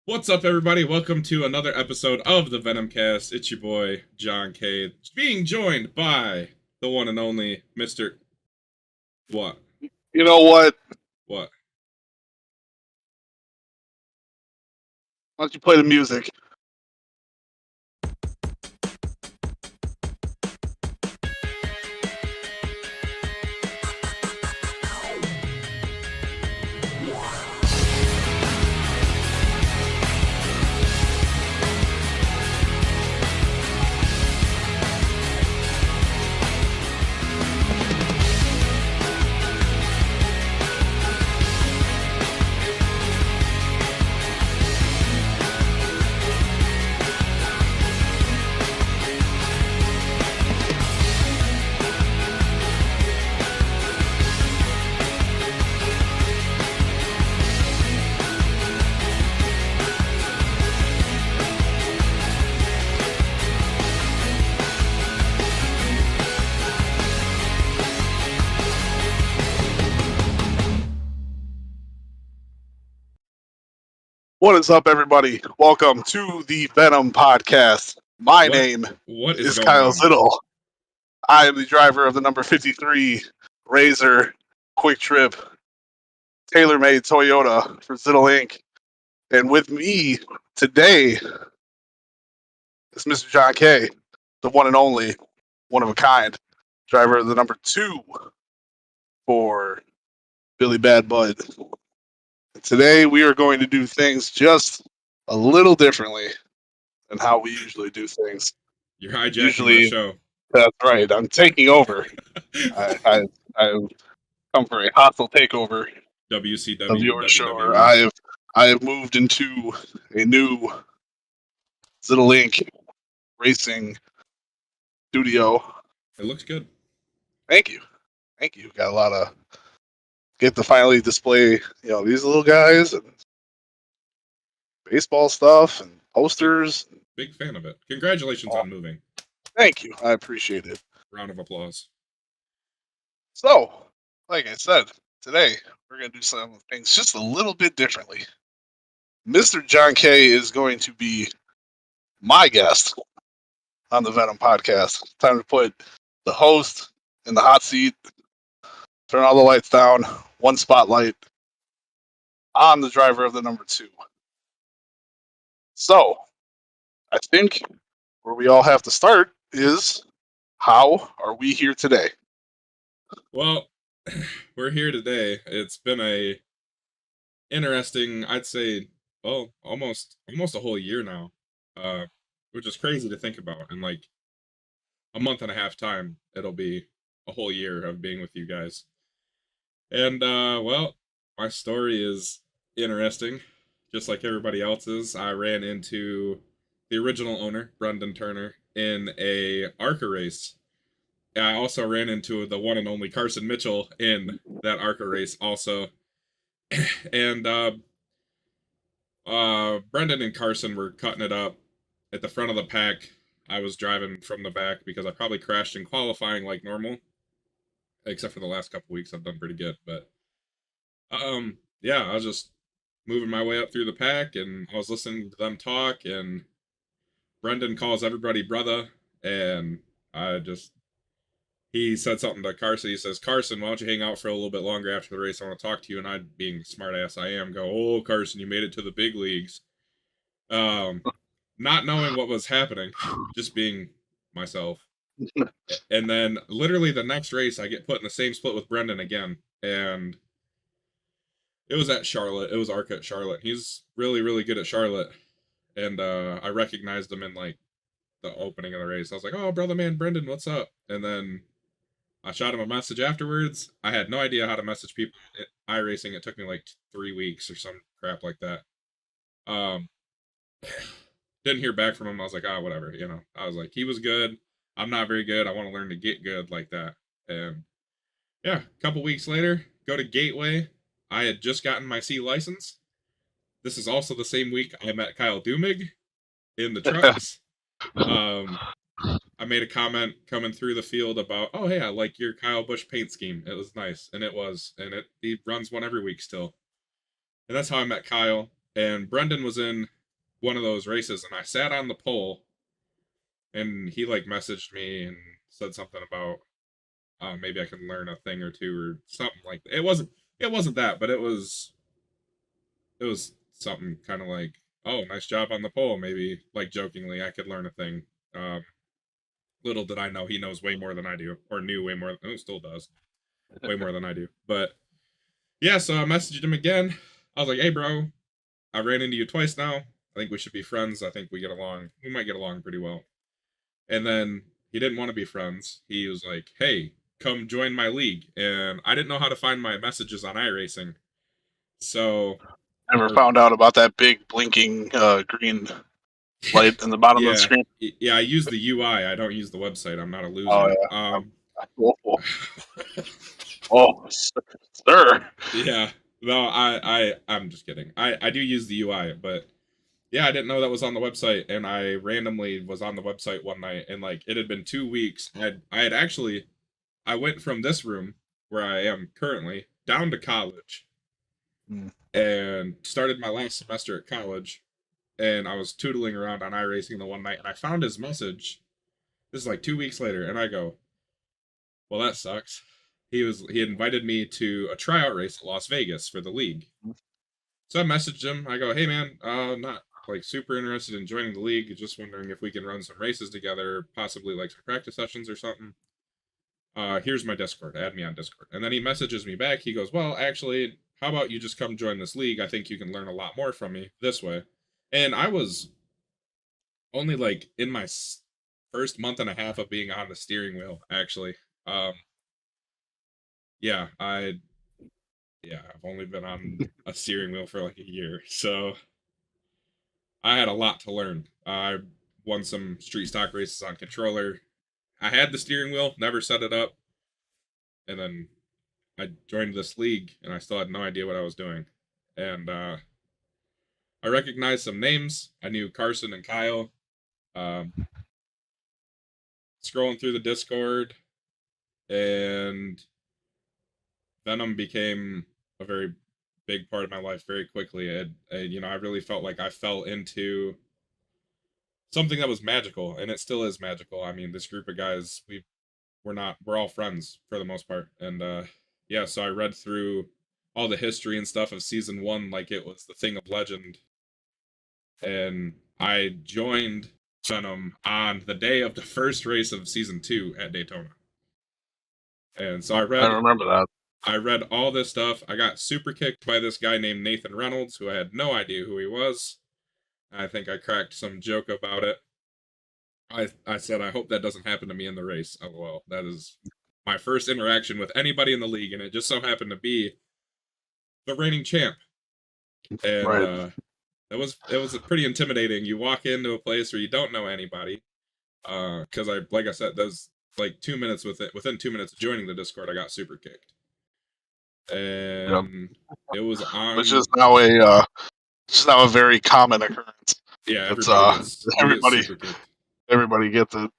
What's up, everybody? Welcome to another episode of the Venomcast. It's your boy, John K, being joined by the one and only Mr. What? You know what? What? Why don't you play the music? What is up, everybody? Welcome to the Venom Podcast. My name What is going Kyle on? Zittle. I am the driver of the number 53 Razor Quick Trip tailor-made Toyota for Zittle Inc. And with me today is Mr. John K, the one and only, one of a kind, driver of the number 2 for Billy Bad Bud. Today we are going to do things just a little differently than how we usually do things. You're hijacking my show. That's right. I'm taking over. I've come for a hostile takeover WCW. of your show. WWE. I have moved into a new Zittle Inc. racing studio. It looks good. Thank you. Got a lot of get to finally display, these little guys and baseball stuff and posters. Big fan of it. Congratulations on moving. Thank you. I appreciate it. Round of applause. So, like I said, today we're going to do some things just a little bit differently. Mr. John K is going to be my guest on the Venom Podcast. Time to put the host in the hot seat, turn all the lights down, one spotlight on the driver of the number 2. So, I think where we all have to start is, how are we here today? Well, we're here today. It's been a interesting, I'd say, almost a whole year now, which is crazy to think about. In like a month and a half time, it'll be a whole year of being with you guys. And my story is interesting, just like everybody else's. I ran into the original owner, Brendan Turner, in a ARCA race. I also ran into the one and only Carson Mitchell in that ARCA race also. And Brendan and Carson were cutting it up at the front of the pack. I was driving from the back because I probably crashed in qualifying like normal. Except for the last couple weeks, I've done pretty good. But I was just moving my way up through the pack, and I was listening to them talk, and Brendan calls everybody brother, and he said something to Carson. He says, "Carson, why don't you hang out for a little bit longer after the race? I want to talk to you." And I, being the smart ass I am, go, "Oh, Carson, you made it to the big leagues." Not knowing what was happening, just being myself. And then literally the next race, I get put in the same split with Brendan again. And it was at Charlotte. It was ARCA at Charlotte. He's really, really good at Charlotte. And I recognized him in like the opening of the race. I was like, "Oh, brother man, Brendan, what's up?" And then I shot him a message afterwards. I had no idea how to message people at iRacing. It took me like 3 weeks or some crap like that. Didn't hear back from him. I was like, whatever, I was like, he was good. I'm not very good. I want to learn to get good like that. And yeah, a couple weeks later, go to Gateway. I had just gotten my C license. This is also the same week I met Kyle Dumig in the trucks. I made a comment coming through the field about, "Oh, hey, I like your Kyle Busch paint scheme. It was nice." And it was. And he runs one every week still. And that's how I met Kyle. And Brendan was in one of those races, and I sat on the pole, and he like messaged me and said something about maybe I can learn a thing or two or something like that. It wasn't that, but it was something kind of like, oh, nice job on the pole. Maybe like jokingly, I could learn a thing. Um, Little did I know he knows way more than I do, or knew way more. Oh, still does way more than I do. But yeah, so I messaged him again. I was like, hey, bro, I ran into you twice now. I think we should be friends. I think we get along. We might get along pretty well. And then he didn't want to be friends. He was like, hey, come join my league. And I didn't know how to find my messages on iRacing. So, Never or found out about that big blinking green light in the bottom of the yeah, screen. yeah, I use the UI. I don't use the website. I'm not a Oh loser. yeah. Oh, sir. Yeah. No, I'm just kidding. I do use the UI, but yeah, I didn't know that was on the website, and I randomly was on the website one night, and like it had been 2 weeks. I had actually I went from this room where I am currently down to college Hmm. and started my last semester at college, and I was tootling around on iRacing the one night, and I found his message. This is like 2 weeks later, and I go, well, that sucks. He had invited me to a tryout race at Las Vegas for the league. So I messaged him. I go, hey man, not like super interested in joining the league. Just wondering if we can run some races together, possibly like some practice sessions or something. Here's my Discord. Add me on Discord. And then he messages me back. He goes, well, actually, how about you just come join this league? I think you can learn a lot more from me this way. And I was only like in my first month and a half of being on the steering wheel, actually. Um, yeah, I've only been on a steering wheel for like a year, so I had a lot to learn. I won some street stock races on controller. I had the steering wheel, never set it up, and then I joined this league, and I still had no idea what I was doing. And I recognized some names. I knew Carson and Kyle. Um, Scrolling through the Discord, and Venom became a very big part of my life very quickly. I really felt like I fell into something that was magical, and it still is magical. I mean, this group of guys, we're all friends for the most part, and yeah. So I read through all the history and stuff of season one like it was the thing of legend, and I joined Venom on the day of the first race of season two at Daytona. And so I remember that. I read all this stuff. I got super kicked by this guy named Nathan Reynolds, who I had no idea who he was. I think I cracked some joke about it. I said, I hope that doesn't happen to me in the race. LOL. That is my first interaction with anybody in the league, and it just so happened to be the reigning champ. And Right. it was pretty intimidating. You walk into a place where you don't know anybody. Because like I said, those like 2 minutes within 2 minutes of joining the Discord, I got super kicked. Yep. And it was Which on. is now a very common occurrence. Yeah, It's we get everybody super kicked. everybody gets it.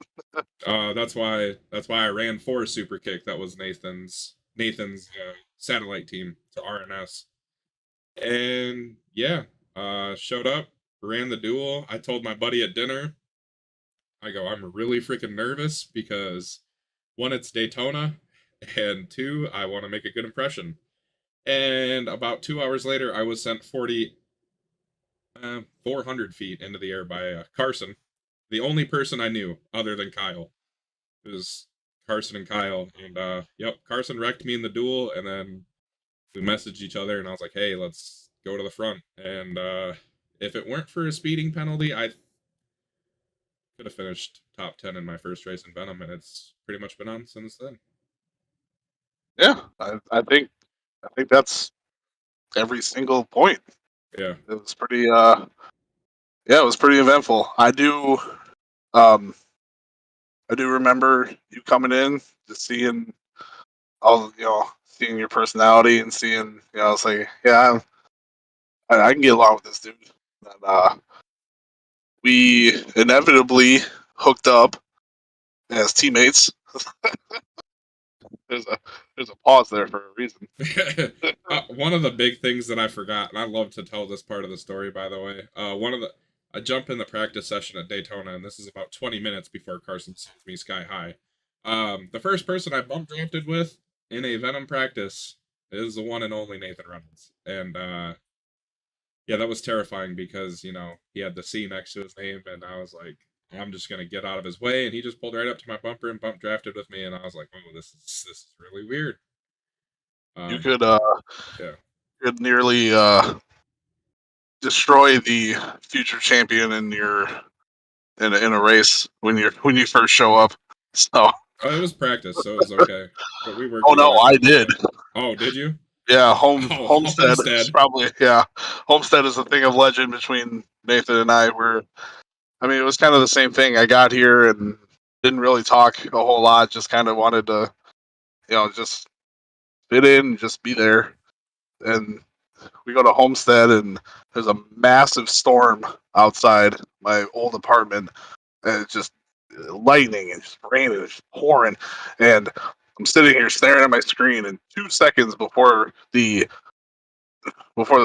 That's why I ran for super kick. That was Nathan's satellite team to RNS. And yeah, showed up, ran the duel. I told my buddy at dinner, I go, I'm really freaking nervous because one, it's Daytona, and two, I want to make a good impression. And about 2 hours later, I was sent 400 feet into the air by Carson, the only person I knew other than Kyle. It was Carson and Kyle, and yep, Carson wrecked me in the duel, and then we messaged each other, and I was like, hey, let's go to the front. And if it weren't for a speeding penalty, I could have finished top 10 in my first race in Venom, and it's pretty much been on since then. Yeah, I think that's every single point. Yeah. It was pretty yeah, it was pretty eventful. Um I do remember you coming in, just seeing seeing your personality and seeing, it's like, yeah, I can get along with this dude. And, we inevitably hooked up as teammates. There's a there's a pause there for a reason. One of the big things that I forgot, and I love to tell this part of the story, by the way. One of the I jump in the practice session at Daytona, and this is about 20 minutes before Carson sends me sky high. The first person I bump drafted with in a Venom practice is the one and only Nathan Reynolds. And yeah, that was terrifying because, he had the C next to his name, and I was like, I'm just gonna get out of his way, and he just pulled right up to my bumper and bump drafted with me, and I was like, oh, this is really weird. You Um, yeah. could nearly destroy the future champion in a race when you first show up. So, Oh, it was practice, so it was okay. But we worked oh no, together for I a little did. bit. Oh, did you? Yeah, Oh, Homestead is Homestead. probably Homestead is a thing of legend between Nathan and I. It was kind of the same thing. I got here and didn't really talk a whole lot. Just kind of wanted to, just fit in, just be there. And we go to Homestead, and there's a massive storm outside my old apartment, and it's just lightning and just raining and just pouring. And I'm sitting here staring at my screen, and 2 seconds before the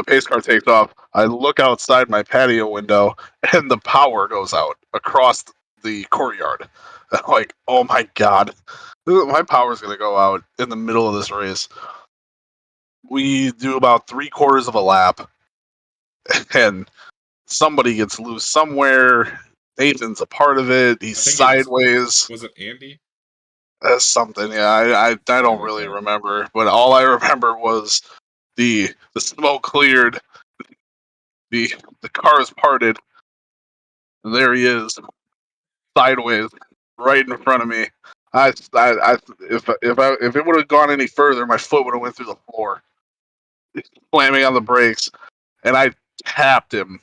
pace car takes off, I look outside my patio window, and the power goes out across the courtyard. I'm like, oh my god, my power's gonna go out in the middle of this race. We do about 3/4 of a lap, and somebody gets loose somewhere. Nathan's a part of it. He's I think it sideways. was it Andy? Something, yeah. I Something don't like really that. remember, but all I remember was the smoke cleared, the the car is parted, and there he is, sideways, right in front of me. If it would have gone any further, my foot would have went through the floor, slamming on the brakes, and I tapped him.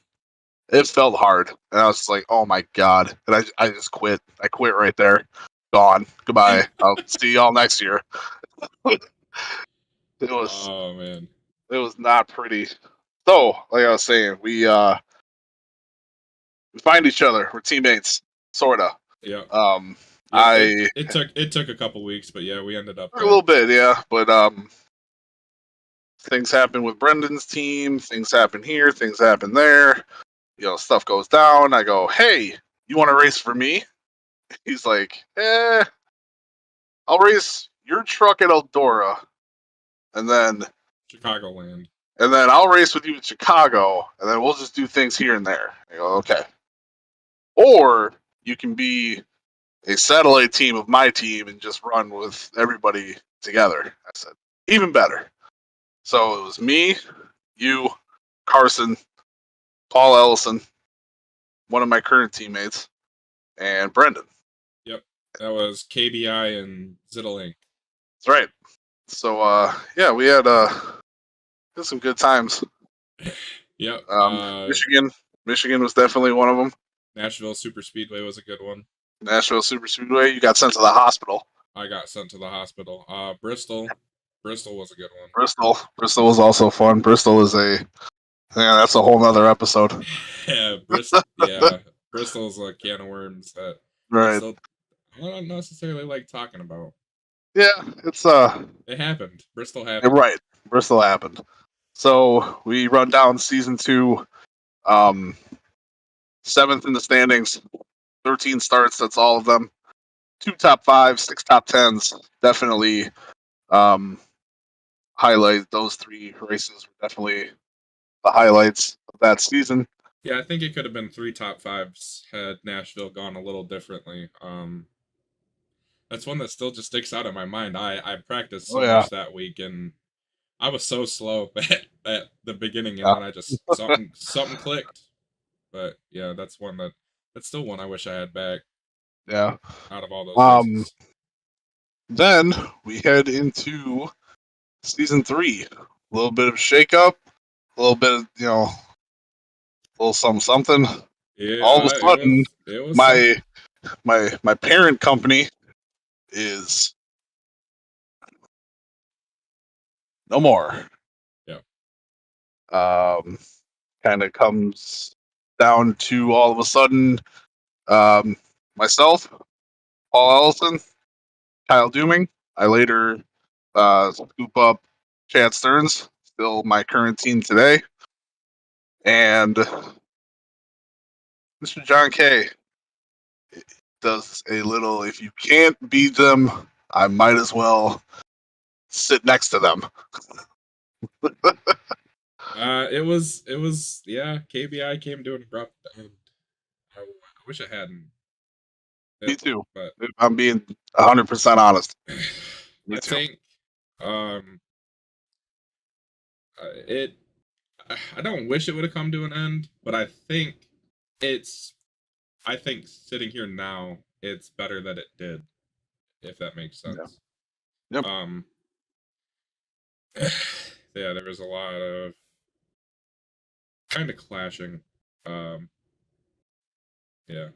It felt hard, and I was just like, "Oh my god!" And I just quit. I quit right there. Gone. Goodbye. I'll see y'all next year. It was Oh man. it was not pretty. So, like I was saying, we find each other. We're teammates, sorta. Yeah. Um, Yeah. It I it took it took a couple weeks, but yeah, we ended up a little there. bit, yeah, but things happen with Brendan's team. Things happen here. Things happen there. Stuff goes down. I go, "Hey, you want to race for me?" He's like, I'll race your truck at Eldora, and then Chicagoland. I'll race with you in Chicago, and then we'll just do things here and there. I go, okay. Or you can be a satellite team of my team and just run with everybody together. I said, even better. So it was me, you, Carson, Paul Ellison, one of my current teammates, and Brendan. Yep. That was KBI and Ziddle Inc. That's right. So yeah, we had some good times. Yep. Michigan was definitely one of them. Nashville Super Speedway was a good one. Nashville Super Speedway, you got sent to the hospital. I got sent to the hospital. Bristol was a good one. Bristol was also fun. Bristol is that's a whole nother episode. Yeah, Bristol's a can of worms that I Right. still I don't necessarily like talking about. Yeah, it's It happened. Bristol happened. right. Bristol happened. So we run down season 2, um, 7th in the standings, 13 starts. That's all of them. 2 top 5s, 6 top 10s. Definitely um, highlight those 3 races. Were definitely the highlights of that season. Yeah, I think it could have been 3 top 5s had Nashville gone a little differently. That's one that still just sticks out in my mind. I practiced Oh so yeah, much that week, and I was so slow at the beginning, and yeah, then I just something clicked. But yeah, that's still one I wish I had back yeah. out of all those Um, races. then we head into season 3. A little bit of shakeup, a little bit of a little something. All of a Yeah, sudden, it was my something. my parent company is no more. Yeah. Um, Kind of comes down to all of a sudden, myself, Paul Ellison, Kyle Dooming. I later scoop up Chad Stearns, still my current team today, and Mr. John K does a little. If you can't beat them, I might as well sit next to them. It was yeah. KBI came to an abrupt end. I wish I hadn't. Me It, too. but If I'm being 100% honest. Me I too. think um it. I don't wish it would have come to an end, but it's. I think sitting here now, it's better that it did, if that makes Yeah. sense. Yep. Um, yeah, there was a lot of kind of clashing. Um, yeah,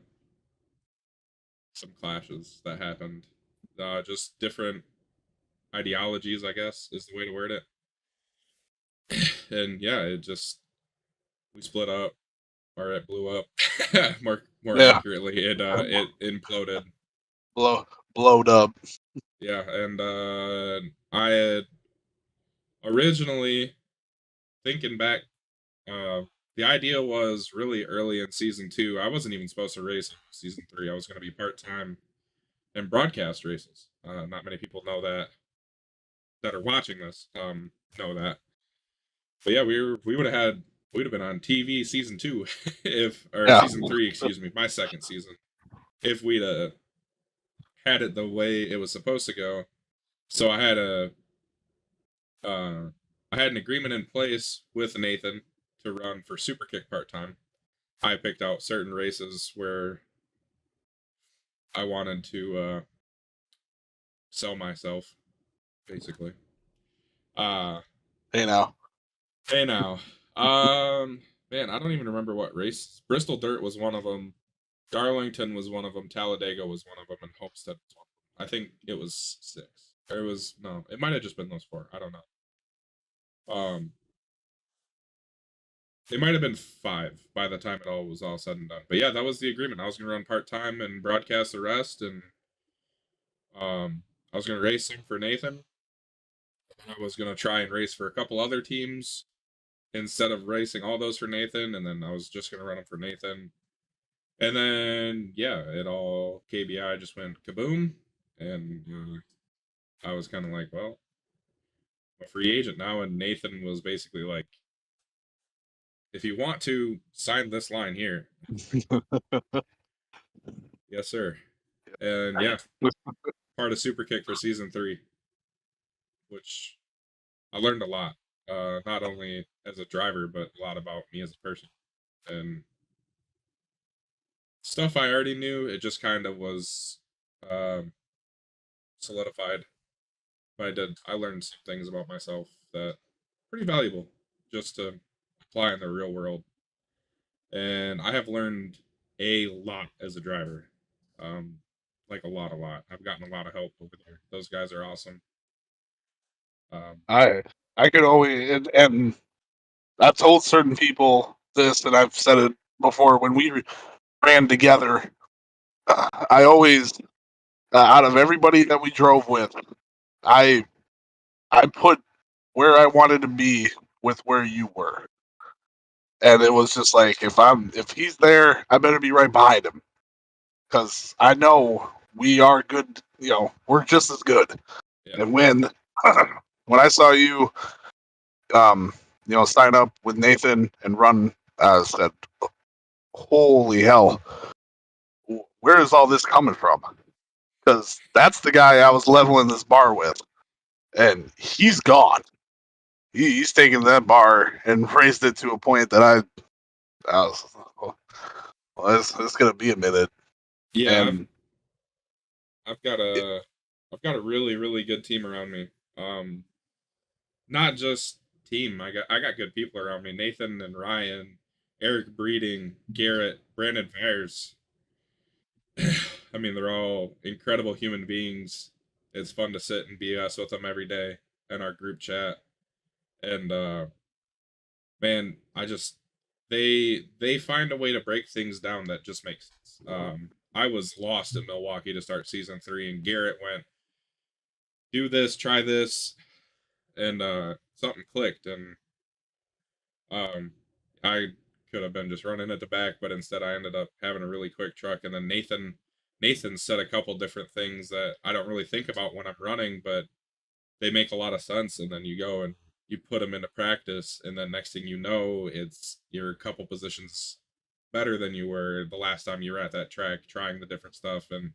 some clashes that happened. Just different ideologies, I guess, is the way to word it. And yeah, it just we split up, or it blew up. More Yeah. accurately, it imploded. Blow, blowed up. Yeah, and I had originally thinking back. The idea was really early in season 2. I wasn't even supposed to race in season 3. I was going to be part time in broadcast races. Not many people know that are watching this know that. But yeah, we would have been on TV season 2 if or Yeah. season 3, excuse me, my second season if we'd had it the way it was supposed to go. So uh, I had an agreement in place with Nathan to run for Superkick part time. I picked out certain races where I wanted to sell myself, basically. Uh You know. hey now. Man, I don't even remember what race. Bristol Dirt was one of them. Darlington was one of them. Talladega was one of them, and Homestead was one of them. I think it was 6. Or it was no, it might have just been those 4. I don't know. It might have been 5 by the time it all was all said and done. But yeah, that was the agreement. I was gonna run part time and broadcast the rest, and I was gonna race him for Nathan. I was gonna try and race for a couple other teams instead of racing all those for Nathan, and then I was just gonna run them for Nathan. And then yeah, it all KBI just went kaboom, and I was kind of like, well, I'm a free agent now, and Nathan was basically like, if you want to sign this line here, yes sir, and yeah, part of Superkick for season 3, which I learned a lot, not only as a driver but a lot about me as a person and stuff I already knew. It just kind of was um, solidified. But I learned some things about myself that pretty valuable just to apply in the real world. And I have learned a lot as a driver, um, like a lot, a lot. I've gotten a lot of help over there. Those guys are awesome. Um, I I could always and I've told certain people this, and I've said it before when we ran together. I always, out of everybody that we drove with, I I put where I wanted to be with where you were, and it was just like if he's there, I better be right behind him because I know we are good. We're just as good. yeah, And when I saw you, um, sign up with Nathan and run, I said, "Holy hell, where is all this coming from?" Because that's the guy I was leveling this bar with, and he's gone. He's taken that bar and raised it to a point that I was, well, it's gonna be a minute, yeah. and I've got it, a I've got a really really good team around me. Not just team. I got good people around me. Nathan and Ryan, Eric Breeding, Garrett, Brandon Myers. I mean, they're all incredible human beings. It's fun to sit and BS with them every day in our group chat. And man, they find a way to break things down that just makes sense. I was lost in Milwaukee to start season 3, and Garrett went, "Do this, try this," and something clicked, and um, I could have been just running at the back, but instead I ended up having a really quick truck. And then Nathan said a couple different things that I don't really think about when I'm running, but they make a lot of sense. And then you go and you put them into practice, and then next thing you know, you're a couple positions better than you were the last time you were at that track trying the different stuff. And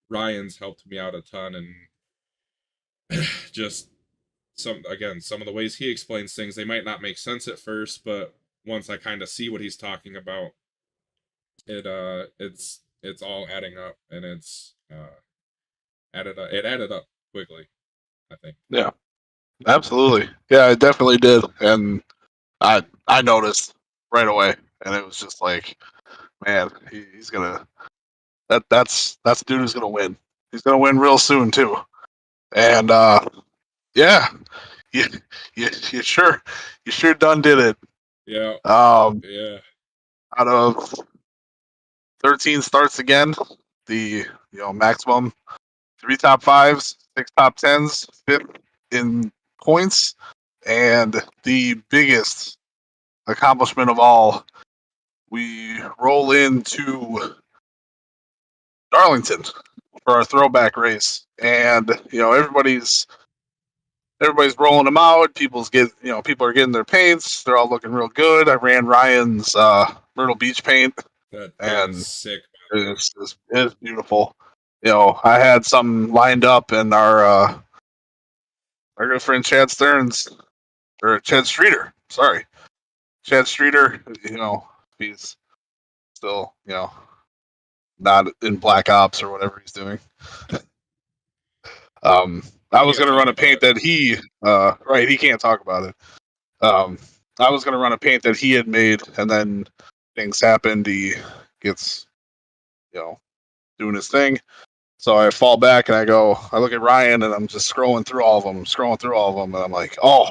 Ryan's helped me out a ton, and just some of the ways he explains things, they might not make sense at first, but once I kind of see what he's talking about, it's all adding up, and it added up quickly, I think. Yeah, absolutely. Yeah, it definitely did, and I noticed right away, and it was just like, man, he's gonna that's the dude who's gonna win. He's gonna win real soon too, and yeah, you you sure done did it. Yeah, Um, yeah. out of 13 starts again, the maximum 3 top 5s, 6 top 10s, fifth in points, and the biggest accomplishment of all, we roll into Darlington for our throwback race, and everybody's rolling them out. People are getting their paints. They're all looking real good. I ran Ryan's Myrtle Beach paint, That paint is and sick. it's beautiful. I had some lined up, and our good friend Chad Stearns, or Chad Streeter, sorry, Chad Streeter. He's still not in Black Ops or whatever he's doing. I He was can't gonna talk run a about paint it. that right, he can't talk about it. I was gonna run a paint that he had made, and then things happened. He gets doing his thing. So I fall back and I look at Ryan, and I'm just scrolling through all of them, and I'm like, oh,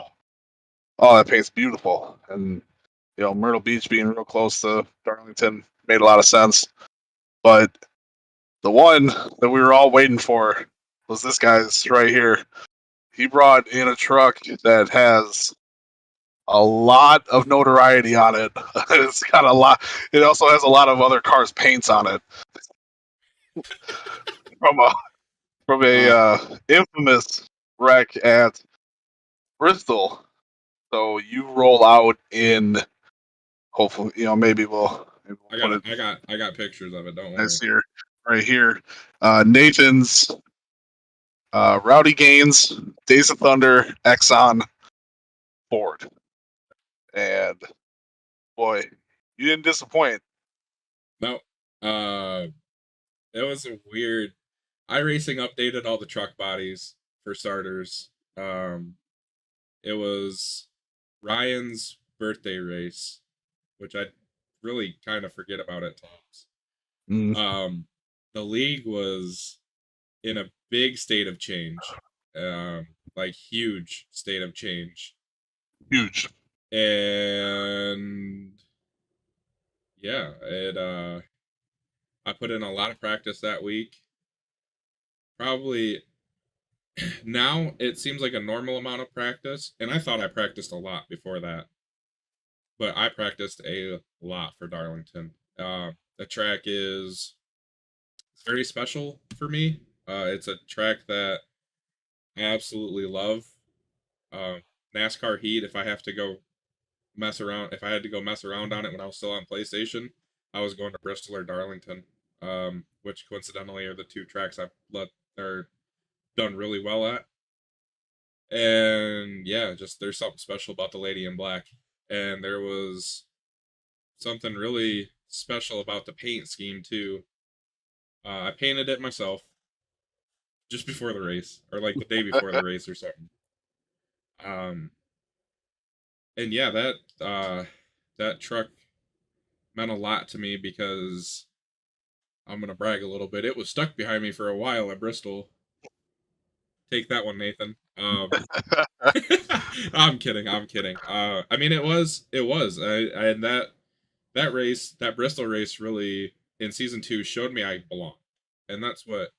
that paint's beautiful. And Myrtle Beach being real close to Darlington made a lot of sense. But the one that we were all waiting for was this guy's right here. He brought in a truck that has a lot of notoriety on it. It's got a lot. It also has a lot of other cars' paints on it from a Uh, infamous wreck at Bristol. So you roll out in. Hopefully, maybe we'll put it I got pictures of it. Don't nice worry. here, right here. Nathan's Rowdy Gaines, Days of Thunder, Exxon, Ford, and boy, you didn't disappoint. No, it was a weird. iRacing updated all the truck bodies for starters. It was Ryan's birthday race, which I really kind of forget about at times. Mm, Um, the league was in a big state of change, like huge state of change, huge. and yeah, it. I put in a lot of practice that week. Probably now it seems like a normal amount of practice, and I thought I practiced a lot before that, but I practiced a lot for Darlington. The track is it's very special for me. It's a track that I absolutely love. Uh, NASCAR Heat. If I had to go mess around on it when I was still on PlayStation, I was going to Bristol or Darlington, which coincidentally are the two tracks I've are done really well at. And yeah, just there's something special about the Lady in Black, and there was something really special about the paint scheme too. I painted it myself just before the race, or like the day before the race or something. Um, and yeah, that truck meant a lot to me because I'm gonna brag a little bit. It was stuck behind me for a while at Bristol. Take that one, Nathan. I'm kidding. I'm kidding. I mean, it was. And that race, that Bristol race, really in season 2 showed me I belong, and that's what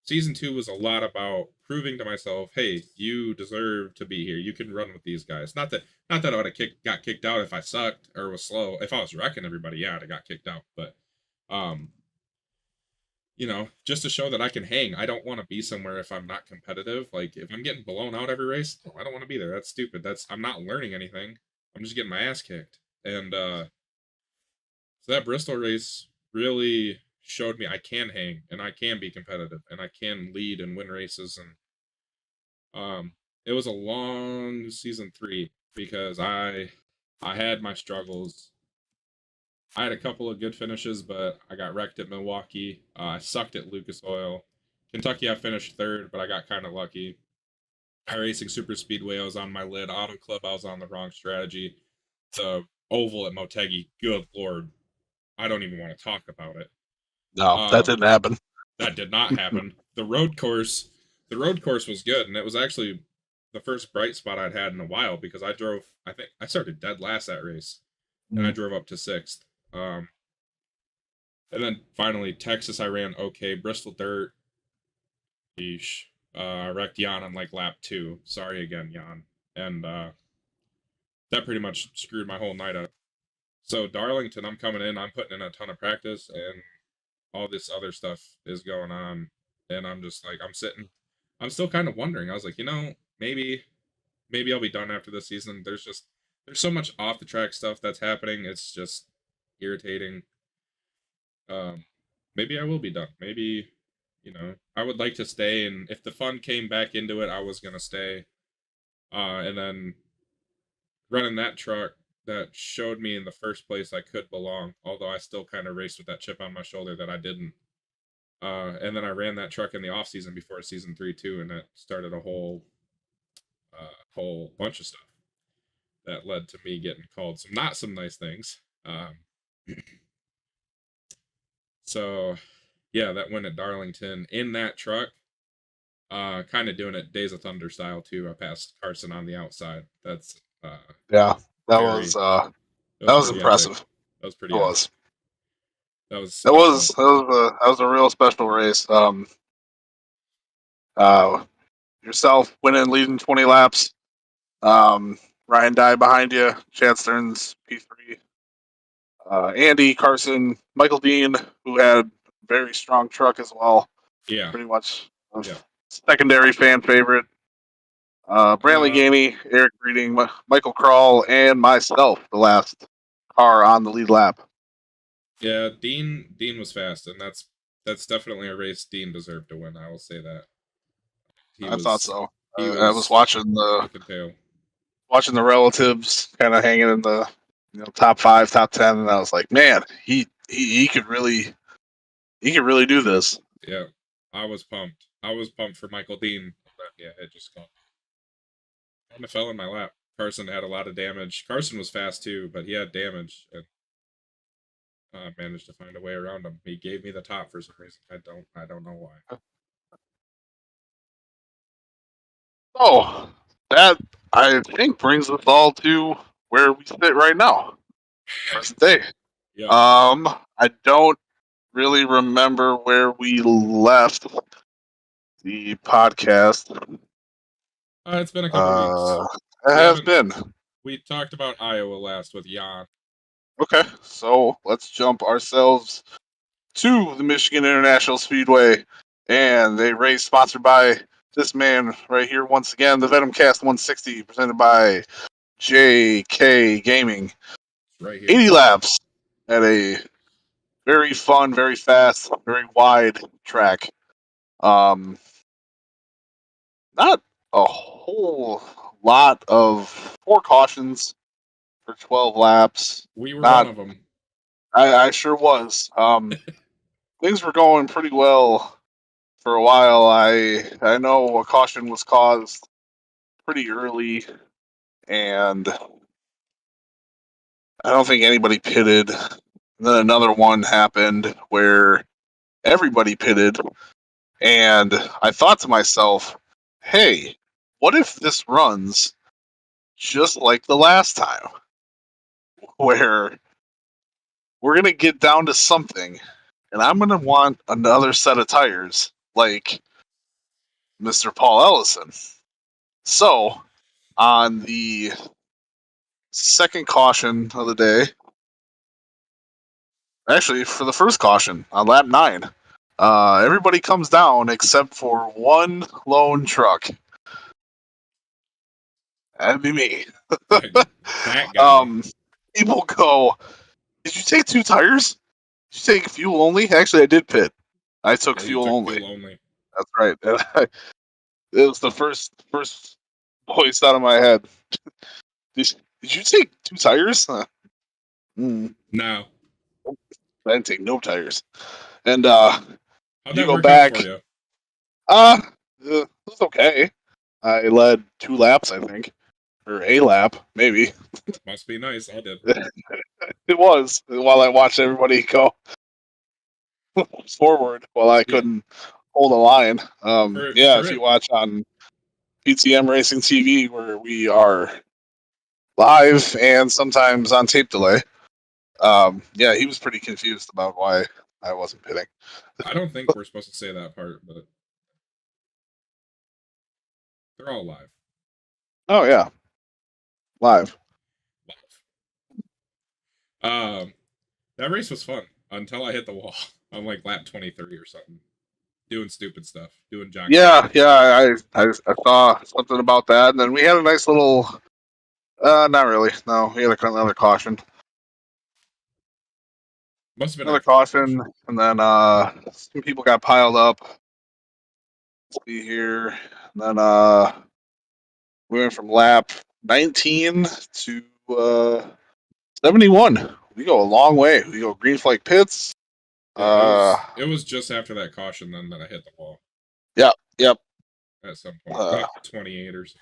season 2 was a lot about proving to myself, hey, you deserve to be here. You can run with these guys. Not that I would have got kicked out if I sucked or was slow. If I was wrecking everybody, yeah, I'd have got kicked out. But um, just to show that I can hang. I don't want to be somewhere if I'm not competitive. Like if I'm getting blown out every race, I don't want to be there. That's stupid. I'm not learning anything. I'm just getting my ass kicked. And so that Bristol race really showed me I can hang and I can be competitive and I can lead and win races. And it was a long season 3 because I had my struggles. I had a couple of good finishes, but I got wrecked at Milwaukee. I sucked at Lucas Oil. Kentucky, I finished third, but I got kind of lucky. iRacing Super Speedway, I was on my lid. Auto Club, I was on the wrong strategy. The oval at Motegi, good lord, I don't even want to talk about it. No, that didn't happen. That did not happen. The road course was good, and it was actually the first bright spot I'd had in a while because I think I started dead last that race, and I drove up to sixth. And then finally Texas, I ran okay. Bristol dirt, yeesh. I wrecked Jan on like lap 2. Sorry again, Jan. And that pretty much screwed my whole night up. So Darlington, I'm coming in. I'm putting in a ton of practice, and all this other stuff is going on, and I'm just like, I'm sitting. I'm still kind of wondering. I was like, maybe I'll be done after this season. There's so much off the track stuff that's happening. It's just irritating. Um, maybe I will be done. Maybe, I would like to stay, and if the fun came back into it, I was gonna stay. And then running that truck that showed me in the first place I could belong, although I still kind of raced with that chip on my shoulder that I didn't. And then I ran that truck in the off season before season 3 too, and that started a whole bunch of stuff that led to me getting called some nice things. So yeah, that win at Darlington in that truck, kind of doing it Days of Thunder style too. I passed Carson on the outside. That's Yeah, that very that was pretty epic. impressive. That was It pretty epic. was. That was That special. was a real special race. Uh, yourself winning, leading 20 laps. Ryan Dye behind you. Chad Stearns P3. Andy Carson, Michael Dean, who had a very strong truck as well. Yeah. Pretty much Yeah. secondary fan favorite. Brantley Gamey, Eric Breeding, Michael Crawl, and myself, the last car on the lead lap. Yeah, Dean was fast, and that's definitely a race Dean deserved to win. I will say that. I thought so. He I was was watching the relatives kind of hanging in the top 5, top 10, and I was like, man, he could really do this. Yeah, I was pumped. I was pumped for Michael Dean. But yeah, it just kind of fell in my lap. Carson had a lot of damage. Carson was fast too, but he had damage, and managed to find a way around him. He gave me the top for some reason. I don't know why. Oh, that I think brings us all to where we sit right now, present day. Yeah. I don't really remember where we left the podcast. It's been a couple weeks. It has been. We talked about Iowa last with Jan. Okay, so let's jump ourselves to the Michigan International Speedway, and a race sponsored by this man right here once again, the Venomcast 160, presented by JK Gaming. Right here. 80 laps at a very fun, very fast, very wide track. Not a whole lot of 4 cautions for 12 laps. We were Not, one of them. I sure was. Things were going pretty well for a while. I know a caution was caused pretty early, and I don't think anybody pitted. And then another one happened where everybody pitted, and I thought to myself, hey, what if this runs just like the last time, where we're going to get down to something, and I'm going to want another set of tires, like Mr. Paul Ellison. So, on the second caution of the day, actually, for the first caution on lap 9, everybody comes down except for one lone truck. That'd be me. That guy. People go, did you take 2 tires? Did you take fuel only? Actually, I did pit. I took Yeah, you fuel took only. fuel only. That's right. It was the first voice out of my head. Did you take 2 tires? No. I didn't take no tires. And How'd you that go work out back. for you? It was okay. I led 2 laps, I think, or a lap, maybe. Must be nice. I did. It was while I watched everybody go forward while I Yeah. couldn't hold a line. Yeah, For if you it, watch on PTM Racing TV, where we are live and sometimes on tape delay. Yeah, he was pretty confused about why I wasn't pitting. I don't think we're supposed to say that part, but they're all live. Oh yeah, live. Um, that race was fun until I hit the wall. I'm like lap 23 or something, doing stupid stuff, doing jack Yeah, stuff. yeah. I saw something about that, and then we had a nice little. Not really. No, we had another caution. Must have been Another after that caution, caution. and then some people got piled up. Let's see here. And then we went from lap 19 to 71. We go a long way. We go green flag pits. Yeah, it was just after that caution then that I hit the wall Yep, yep. at some point, lap 28 or so.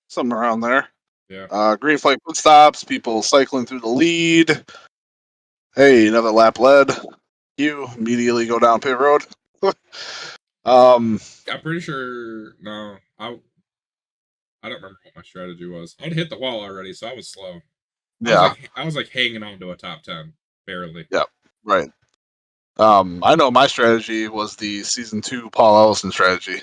Something around there. Yeah. Green flag pit stops. People cycling through the lead. Hey, another lap led. You immediately go down pit road. I'm pretty sure. No, I don't remember what my strategy was. I'd hit the wall already, so I was slow. Yeah, I was like hanging on to a top 10, barely. yeah, right. I know my strategy was the season 2 Paul Ellison strategy.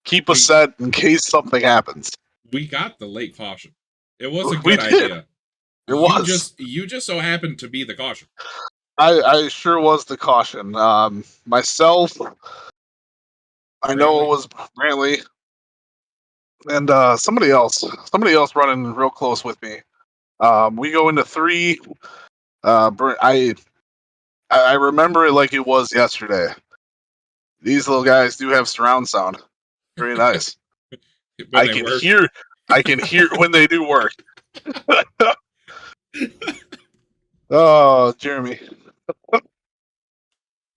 Keep a We set in case something happens. we got the late caution. It was a We good did. idea. It was. You just so happened to be the caution. I sure was the caution. Myself, I know it Brantley. was Brantley, and somebody else running real close with me. We go into 3. I remember it like it was yesterday. These little guys do have surround sound. Very nice. When they work. I can hear when they do work. Oh, Jeremy.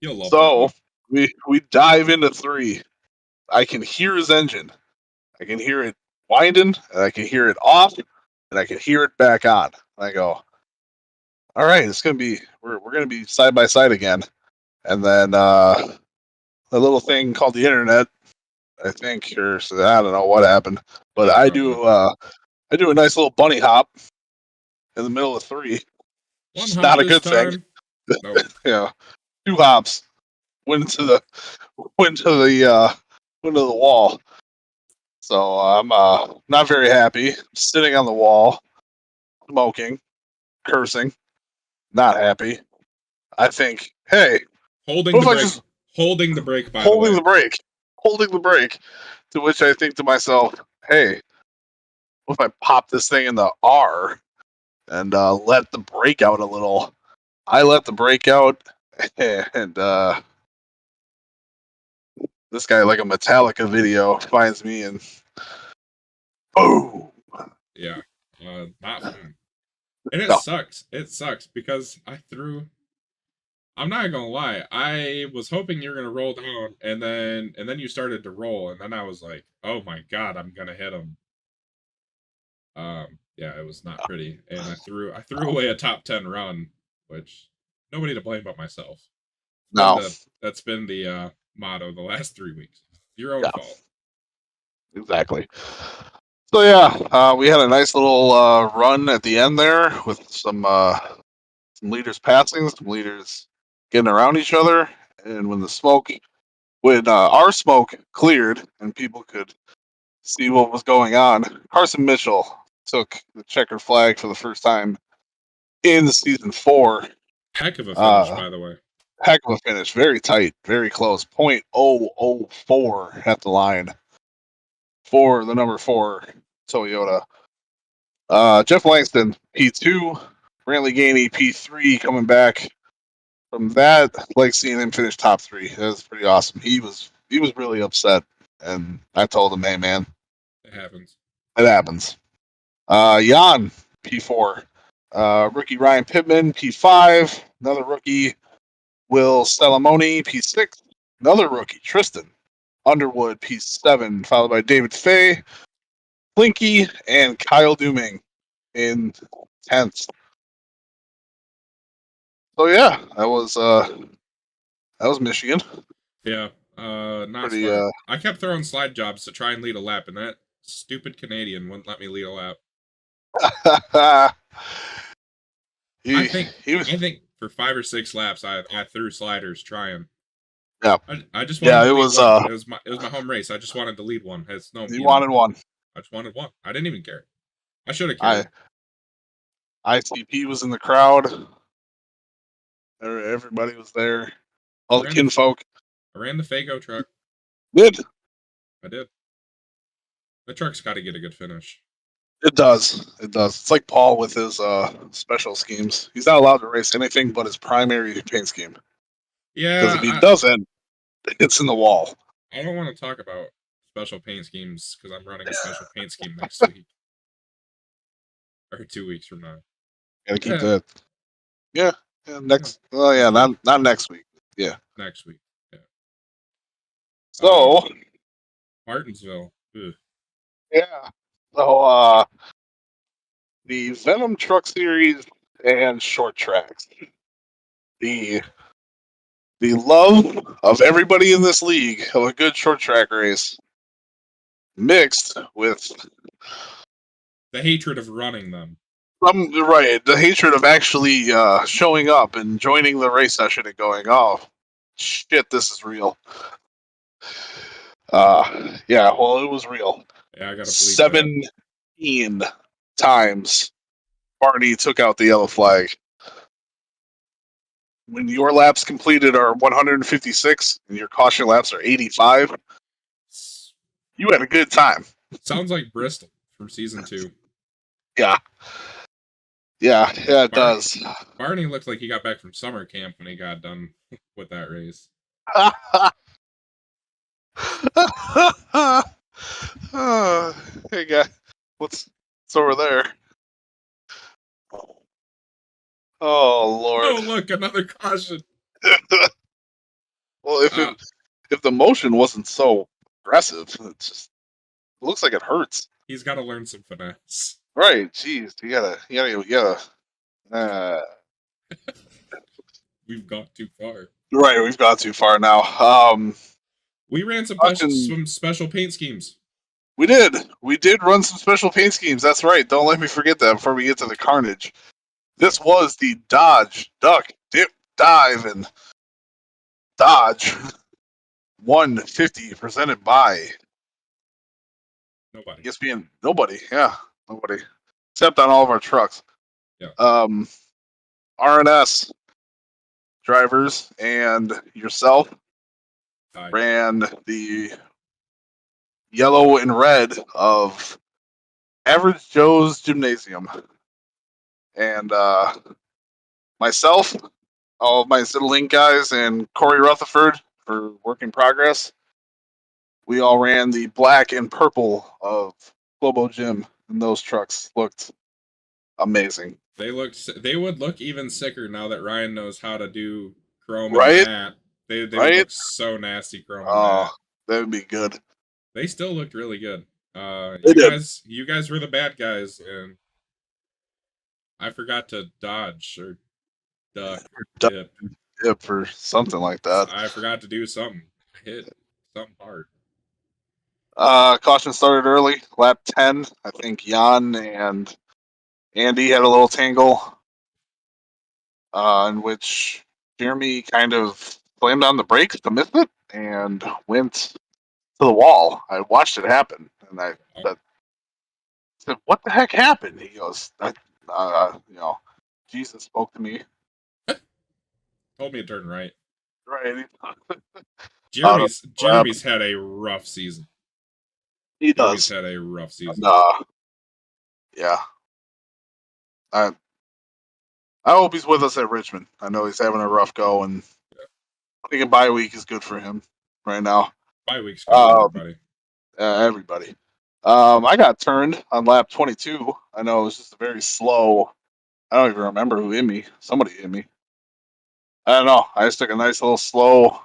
You'll love that So one. we dive into 3. I can hear his engine. I can hear it winding, and I can hear it off, and I can hear it back on. And I go, all right, it's gonna be we're gonna be side by side again. And then a little thing called the internet, I think, or so I don't know what happened, but Yeah, probably. I do a nice little bunny hop in the middle of 3. One It's hop not a this good thing. time. Nope. You know, 2 hops went to the went to the went to the wall. So I'm not very happy. Sitting on the wall, smoking, cursing, not happy. I think, hey, Holding what the if I brake. just Holding the brake, by the holding way. the brake, holding the brake? To which I think to myself, hey, what if I pop this thing in the R and let the brake out a little? I let the brake out, and this guy, like a Metallica video, finds me and boom. Yeah. Not fun. And it No, sucks. It sucks because I threw. I'm not gonna lie. I was hoping you were gonna roll down, and then you started to roll, and then I was like, "Oh my god, I'm gonna hit him." Yeah, it was not pretty, and I threw away a top 10 run, which nobody to blame but myself. no, That's been the motto the last 3 weeks. Your own yeah, fault. exactly. So yeah, we had a nice little run at the end there with some leaders passing, some leaders getting around each other, and when the smoke when our smoke cleared and people could see what was going on, Carson Mitchell took the checkered flag for the first time in season 4. Heck of a finish, by the way. Heck of a finish. Very tight, very close. .004 at the line for the number 4 Toyota. Jeff Langston, P2. Brantley Gainey, P3, coming back from that. Like seeing him finish top 3. That was pretty awesome. He was really upset, and I told him, "Hey, man, It happens. it happens." Jan, P4. Rookie Ryan Pittman, P5. Another rookie, Will Salamoni, P6. Another rookie, Tristan Underwood, P7, followed by David Fay, Plinky, and Kyle Dooming in 10th. So yeah, that was Michigan. Yeah, not Pretty smart. I kept throwing slide jobs to try and lead a lap, and that stupid Canadian wouldn't let me lead a lap. I think for 5 or 6 laps, I threw sliders trying. Yeah, I just wanted to it lead was one. It was my home race. I just wanted to lead one. It's no, you wanted one. I just wanted one. I didn't even care. I should have cared. ICP was in the crowd. Everybody was there. All the kinfolk. I ran the Fago truck. Did. I did. The truck's got to get a good finish. It does. It does. It's like Paul with his special schemes. He's not allowed to race anything but his primary paint scheme. Yeah. Because if he doesn't, it's in the wall. I don't want to talk about special paint schemes because I'm running a special paint scheme next week. Or 2 weeks from now. Gotta keep that. Yeah. Next. Oh yeah, not next week. Yeah. Next week. Yeah. So Martinsville. Ugh. Yeah. So the Venom Truck Series and short tracks. The love of everybody in this league of a good short track race mixed with the hatred of running them. Right, the hatred of actually showing up and joining the race session and going, "Oh, shit, this is real." Yeah, well, it was real. Yeah, I gotta believe 17 times Barney took out the yellow flag. When your laps completed are 156 and your caution laps are 85, you had a good time. Sounds like Bristol from season 2. Yeah. Yeah, it does. Barney looked like he got back from summer camp when he got done with that race. Hey, guy. What's over there? Oh, Lord. Oh, look, another caution. Well, if the motion wasn't so aggressive, it looks like it hurts. He's got to learn some finesse. Right, jeez, you gotta. We've gone too far. Right, we've gone too far now. We ran some special paint schemes. We did run some special paint schemes. That's right. Don't let me forget that before we get to the carnage. This was the Dodge, Duck, Dip, Dive, and Dodge 150 presented by nobody. ESPN. Nobody. Yeah, nobody. Except on all of our trucks. Yeah. RNS drivers and yourself ran the yellow and red of Average Joe's Gymnasium. And myself, all of my Link guys, and Corey Rutherford for Work in Progress. We all ran the black and purple of Globo Gym, and those trucks looked amazing. They would look even sicker now that Ryan knows how to do chrome and matte. They would look so nasty chrome and matte. That would be good. They still looked really good. You guys were the bad guys, and I forgot to dodge or duck or dip or something like that. I forgot to do something. Hit something hard. Caution started early, lap 10. I think Jan and Andy had a little tangle, in which Jeremy kind of slammed on the brakes to miss it. and went to the wall. I watched it happen, and I said, "What the heck happened?" He goes, Jesus spoke to me. Told me to turn right. Right. Out of Jeremy's had a rough season. He Jeremy's does. had a rough And, season. yeah. I hope he's with us at Richmond. I know he's having a rough go, and I think a bye week is good for him right now. Bye week's good for everybody. Everybody. I got turned on lap 22. I know it was just a very slow. I don't even remember who hit me. Somebody hit me. I don't know. I just took a nice little slow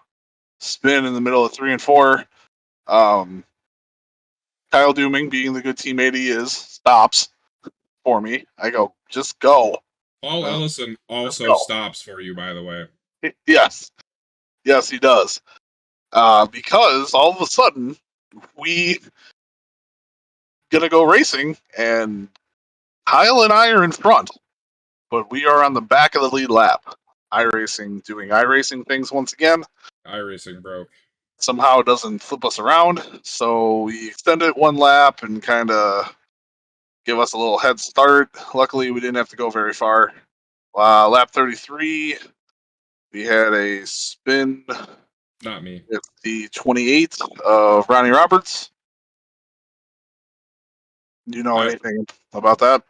spin in the middle of 3 and 4. Kyle Dooming, being the good teammate he is, stops for me. I go, just go. Paul Ellison also go. stops for you, by the way. Yes, he does. Because all of a sudden we gonna go racing, and Kyle and I are in front, but we are on the back of the lead lap. iRacing doing iRacing things once again. iRacing broke. Somehow it doesn't flip us around, so we extend it one lap and kind of give us a little head start. Luckily, we didn't have to go very far. Lap 33, we had a spin. Not me. It's the 28 of Ronnie Roberts. Do you know anything about that?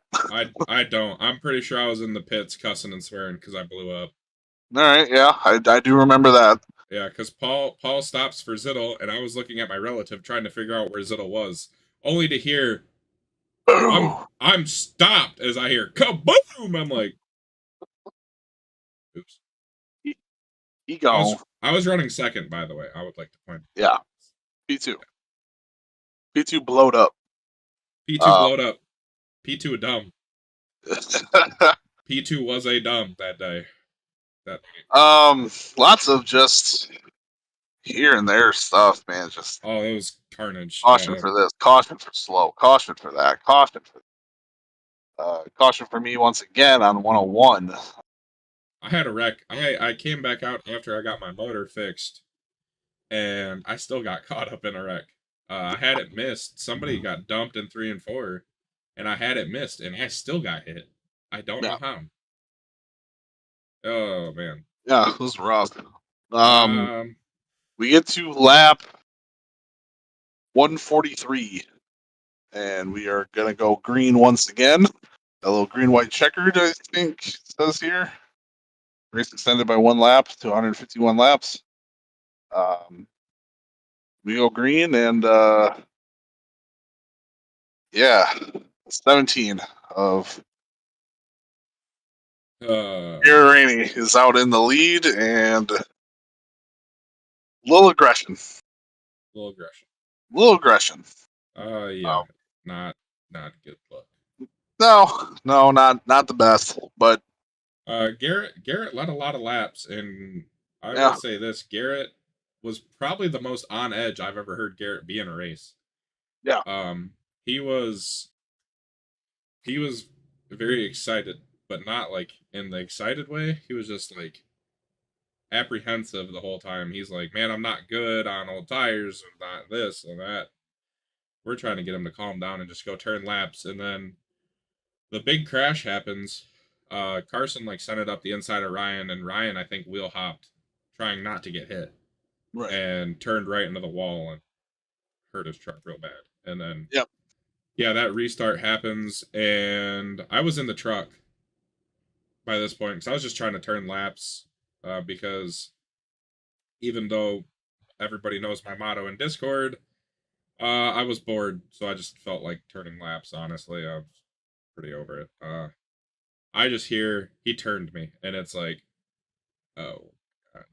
I don't. I'm pretty sure I was in the pits cussing and swearing because I blew up. All right, yeah, I do remember that. Yeah, because Paul stops for Zittel, and I was looking at my relative trying to figure out where Zittel was, only to hear I'm stopped as I hear kaboom. I'm like, oops. Ego. I was running second, by the way. I would like to point. Yeah, P2. P2 blowed up. P2 blowed up. P2 a dumb. P2 was a dumb that day. Lots of just here and there stuff, man. Just it was carnage. caution for this, caution for slow, caution for that, caution for me once again on 101. I had a wreck. I came back out after I got my motor fixed, and I still got caught up in a wreck. I had it missed. Somebody got dumped in 3 and 4, and I had it missed, and I still got hit. I don't know how. Oh man. Yeah, it was rough. We get to lap 143, and we are gonna go green once again. A little green-white checkered, I think it says here. Race extended by 1 lap to 151 laps. We go green, and 17 of Gary Rainey is out in the lead, and little aggression. Little aggression. Yeah. Not good look. No, not the best, but Garrett led a lot of laps, and I will say this: Garrett was probably the most on edge I've ever heard Garrett be in a race. Yeah. He was very excited, but not like in the excited way. He was just like apprehensive the whole time. He's like, "Man, I'm not good on old tires, and not this and that." We're trying to get him to calm down and just go turn laps, and then the big crash happens. Carson sent it up the inside of Ryan, and Ryan I think wheel hopped, trying not to get hit, and turned right into the wall and hurt his truck real bad. And then that restart happens, and I was in the truck by this point because I was just trying to turn laps, because even though everybody knows my motto in Discord, I was bored, so I just felt like turning laps. Honestly, I was pretty over it. I just hear he turned me, and it's like, oh God.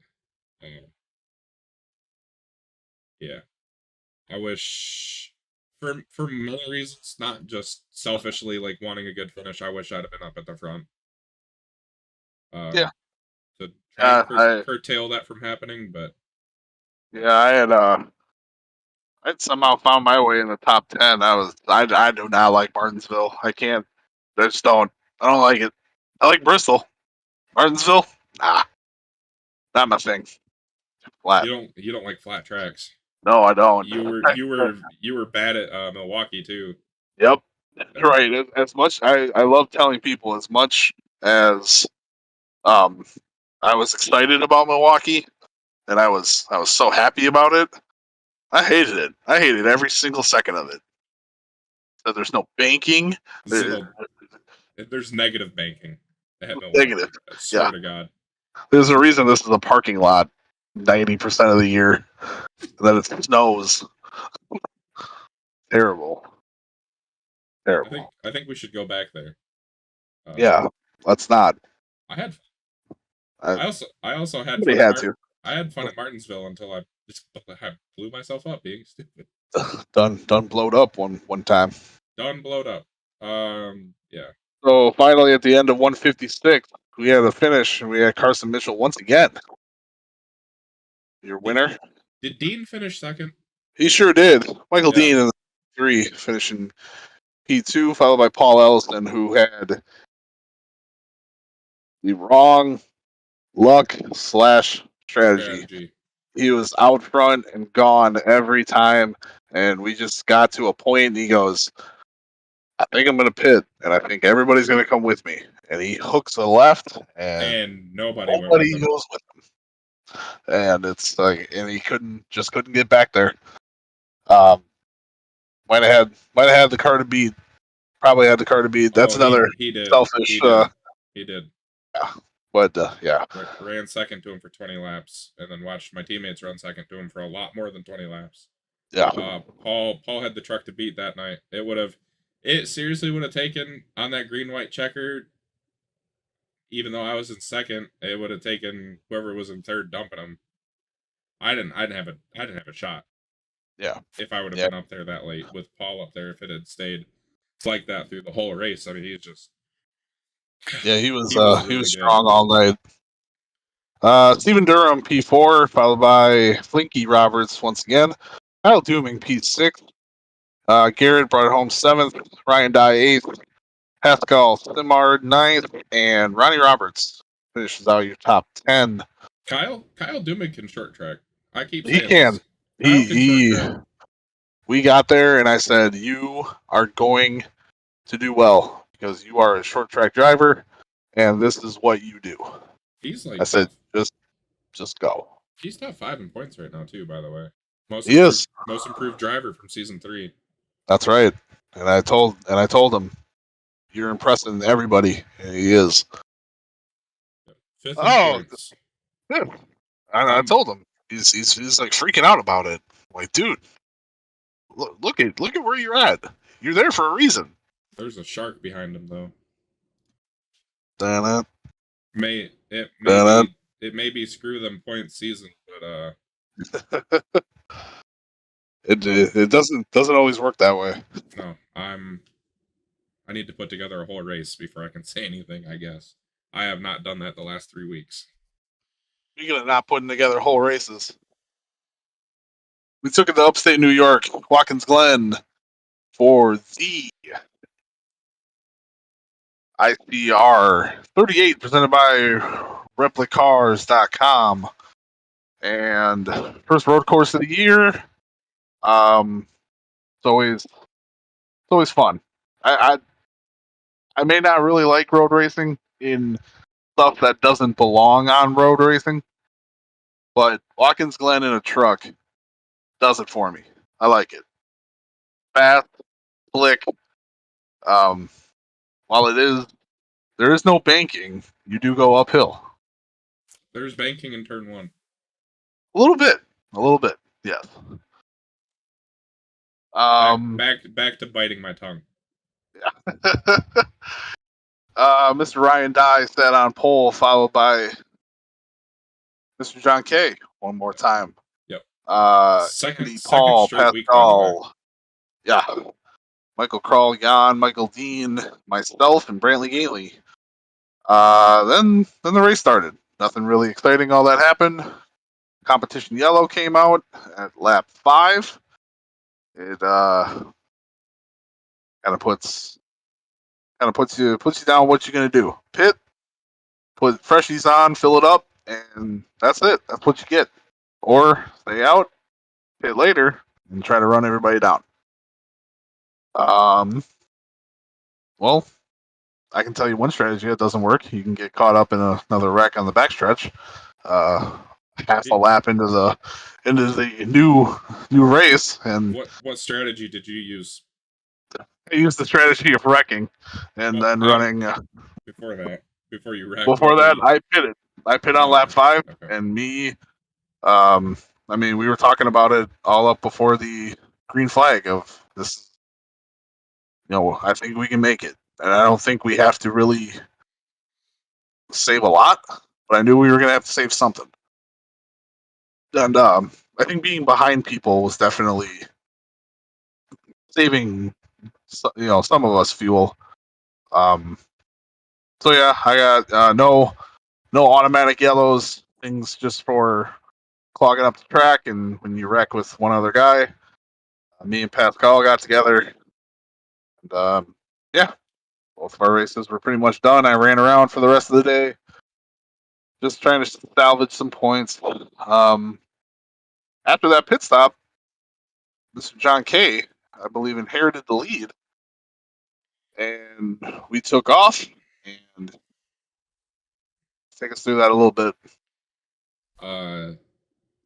Yeah. I wish for many reasons, not just selfishly wanting a good finish. I wish I'd have been up at the front. To try and curtail that from happening, but I'd somehow found my way in the top 10. I do not like Martinsville. I can't. I just don't. I don't like it. I like Bristol. Martinsville, nah, not my thing. Flat. You don't like flat tracks. No, I don't. You were bad at Milwaukee too. Yep. Right. As much I love telling people as much as um I was excited about Milwaukee and I was so happy about it. I hated it. I hated every single second of it. So there's no banking. There- Zittle, there's negative banking at Negative. Milwaukee. I Yeah. swear to God. There's a reason this is a parking lot 90% of the year. That it snows. Terrible. Terrible. I think we should go back there. Yeah. Let's not. I had I, I also had somebody fun at had to. I had fun at Martinsville until I just I blew myself up being stupid. Done blowed up one time. Done blowed up. Yeah. So finally, at the end of 156, we had a finish, and we had Carson Mitchell once again. Your winner. Did Dean finish second? He sure did. Michael Yeah. Dean in the 3, finishing P2, followed by Paul Ellison, who had the wrong luck / strategy. He was out front and gone every time, and we just got to a point, and he goes, I think I'm going to pit, and I think everybody's going to come with me. And he hooks a left, and nobody went nobody with him. goes with him. And it's like, and he couldn't get back there. Might have had the car to beat. Probably had the car to beat. That's another he did. selfish. He did. Yeah, but yeah. Ran second to him for 20 laps, and then watched my teammates run second to him for a lot more than 20 laps. Yeah. Paul had the truck to beat that night. It seriously would have taken on that green white checker. Even though I was in second, it would have taken whoever was in third dumping him. I didn't have a shot. Yeah. If I would have been up there that late with Paul up there, if it had stayed like that through the whole race, I mean, he's just. Yeah, he was really strong all night. Stephen Durham P4, followed by Flinky Roberts once again. Kyle Dooming P6. Garrett brought it home 7th. Ryan Dye 8th. Pascal Simard 9th. And Ronnie Roberts finishes out your top 10. Kyle Dumick can short track. I keep He saying can. this. Kyle He short track. We got there, and I said, you are going to do well because you are a short track driver, and this is what you do. He's like, I said, just go. He's top 5 in points right now too, by the way. He is most improved driver from season 3. That's right. And I told him, you're impressing everybody, and he is. 5th in points. Yeah. I told him. He's like freaking out about it. I'm like, dude, look at where you're at. You're there for a reason. There's a shark behind him though. Damn it. It may be screw them points season, but it doesn't always work that way. No, I need to put together a whole race before I can say anything, I guess. I have not done that the last 3 weeks. Speaking of not putting together whole races, we took it to upstate New York, Watkins Glen, for the ICR 38 presented by Replicars.com. And first road course of the year. It's always fun. I may not really like road racing in stuff that doesn't belong on road racing, but Watkins Glen in a truck does it for me. I like it. Fast, slick. While there is no banking, you do go uphill. There's banking in turn 1. A little bit, yes. Back to biting my tongue. Yeah. Mr. Ryan Dye sat on pole, followed by Mr. John K. One more time. Yep. Andy, Paul, Pascal. Yeah. Michael Krall, Jan, Michael Dean, myself, and Brantley Gately. Then the race started. Nothing really exciting. All that happened. Competition yellow came out at lap 5. It kind of puts you down what you're gonna do. Pit, put freshies on, fill it up, and that's it. That's what you get. or stay out, hit later, and try to run everybody down. Well, I can tell you one strategy that doesn't work. You can get caught up in another wreck on the backstretch, half a lap into the new race, and What strategy did you use? I used the strategy of wrecking, and Well, then running. before that, before you wrecked, what Before were that, you? I pitted. I pit on Oh, lap okay. 5, Okay. and me. I mean, we were talking about it all up before the green flag of this. I think we can make it, and I don't think we have to really save a lot, but I knew we were going to have to save something. And I think being behind people was definitely saving, some of us fuel. So yeah, I got no automatic yellows, things just for clogging up the track, and when you wreck with one other guy, me and Pascal got together, and yeah, both of our races were pretty much done. I ran around for the rest of the day, just trying to salvage some points. After that pit stop, Mr. John Kay, I believe, inherited the lead, and we took off. And take us through that a little bit.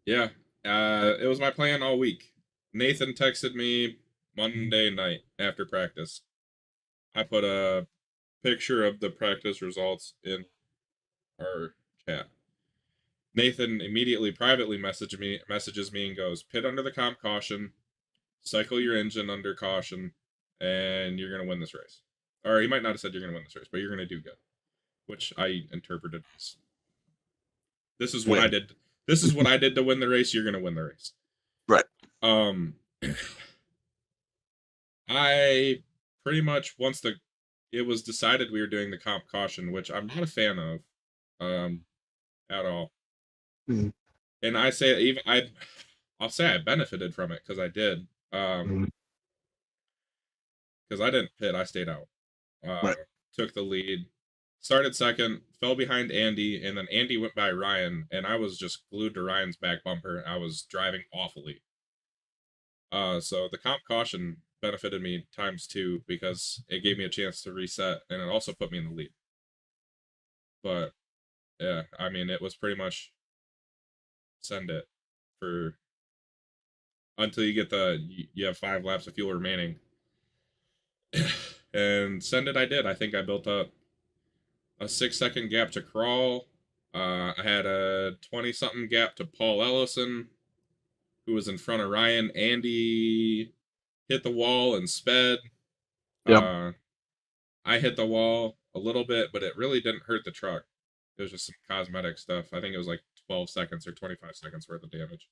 Yeah. It was my plan all week. Nathan texted me Monday night after practice. I put a picture of the practice results in our chat. Nathan immediately privately messages me and goes, "Pit under the comp caution, cycle your engine under caution, and you're gonna win this race." Or he might not have said you're gonna win this race, but you're gonna do good. Which I interpreted as, this is what I Win. did. This is what I did to win the race. You're gonna win the race. Right. I pretty much, once it was decided we were doing the comp caution, which I'm not a fan of, at all. Mm-hmm. And I'll say I benefited from it because I did. Because I didn't pit, I stayed out. Right. Took the lead, started second, fell behind Andy, and then Andy went by Ryan, and I was just glued to Ryan's back bumper. I was driving awfully. So the comp caution benefited me times 2 because it gave me a chance to reset, and it also put me in the lead. But yeah, I mean, it was pretty much send it for until you get you have 5 laps of fuel remaining. And send it I did. I think I built up a 6-second gap to crawl. I had a 20-something gap to Paul Ellison, who was in front of Ryan. Andy hit the wall and sped. Yep. I hit the wall a little bit, but it really didn't hurt the truck. It was just some cosmetic stuff. I think it was like 12 seconds or 25 seconds worth of damage.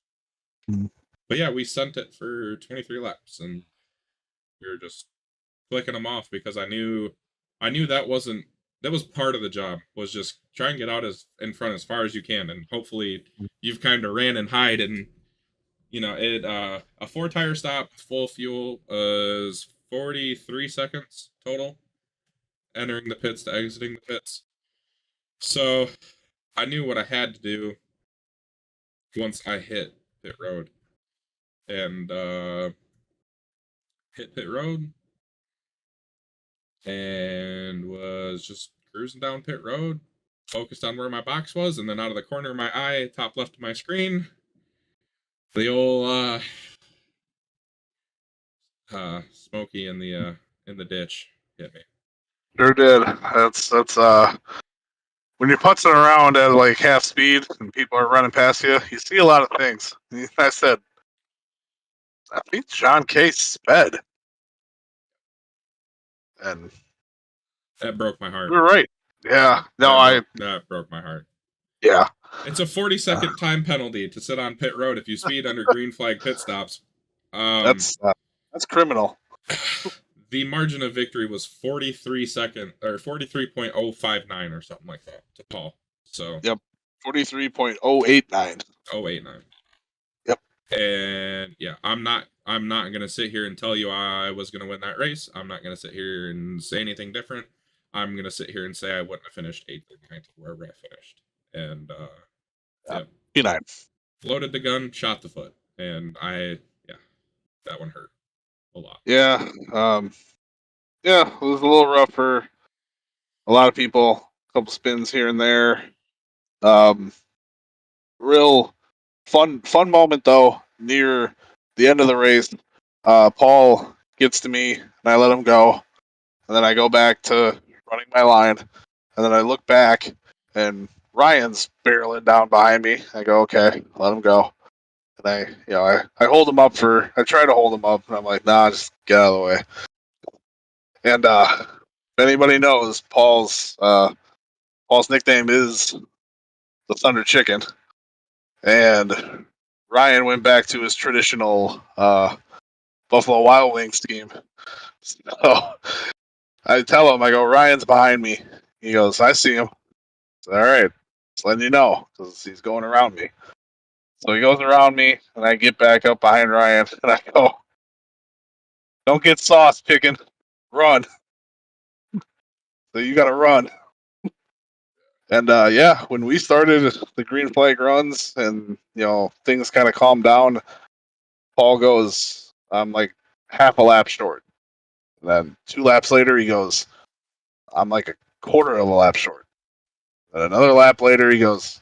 Mm-hmm. But yeah, we sent it for 23 laps, and we were just clicking them off because I knew that was part of the job, was just try and get out as in front as far as you can, and hopefully you've kind of ran and hide, and it a 4-tire stop full fuel is 43 seconds total, entering the pits to exiting the pits. So I knew what I had to do once I hit pit road, and hit pit road and was just cruising down pit road, focused on where my box was, and then out of the corner of my eye, top left of my screen, the old Smokey in the ditch hit me. Sure did. That's when you're putzing around at like half speed and people are running past you, you see a lot of things. I said, I think John Kay sped, and That broke my heart. you're right. Yeah. No, that broke my heart. Yeah. It's a 40-second time penalty to sit on pit road if you speed under green flag pit stops. That's criminal. The margin of victory was 43.059 or something like that to Paul. So yep, 43.089. 089. Yep. And yeah, I'm not gonna sit here and tell you I was gonna win that race. I'm not gonna sit here and say anything different. I'm gonna sit here and say I wouldn't have finished 8th or 9th wherever I finished. And yeah. P9. loaded the gun, shot the foot, and yeah, that one hurt a lot. Yeah. Yeah, it was a little rough for a lot of people. A couple spins here and there. Um, real fun moment though. Near the end of the race, Paul gets to me and I let him go, and then I go back to running my line, and then I look back and Ryan's barreling down behind me. I go, okay, let him go. And I hold him up I try to hold him up, and I'm like, nah, just get out of the way. And if anybody knows, Paul's nickname is the Thunder Chicken, and Ryan went back to his traditional Buffalo Wild Wings team. So I tell him, I go, Ryan's behind me. He goes, I see him. All right, just letting you know because he's going around me. So he goes around me, and I get back up behind Ryan, and I go, don't get sauce, chicken, run. So you got to run. And yeah, when we started the green flag runs, and things kind of calmed down, Paul goes, I'm like half a lap short. And then 2 laps later, he goes, I'm like a quarter of a lap short. And another lap later, he goes,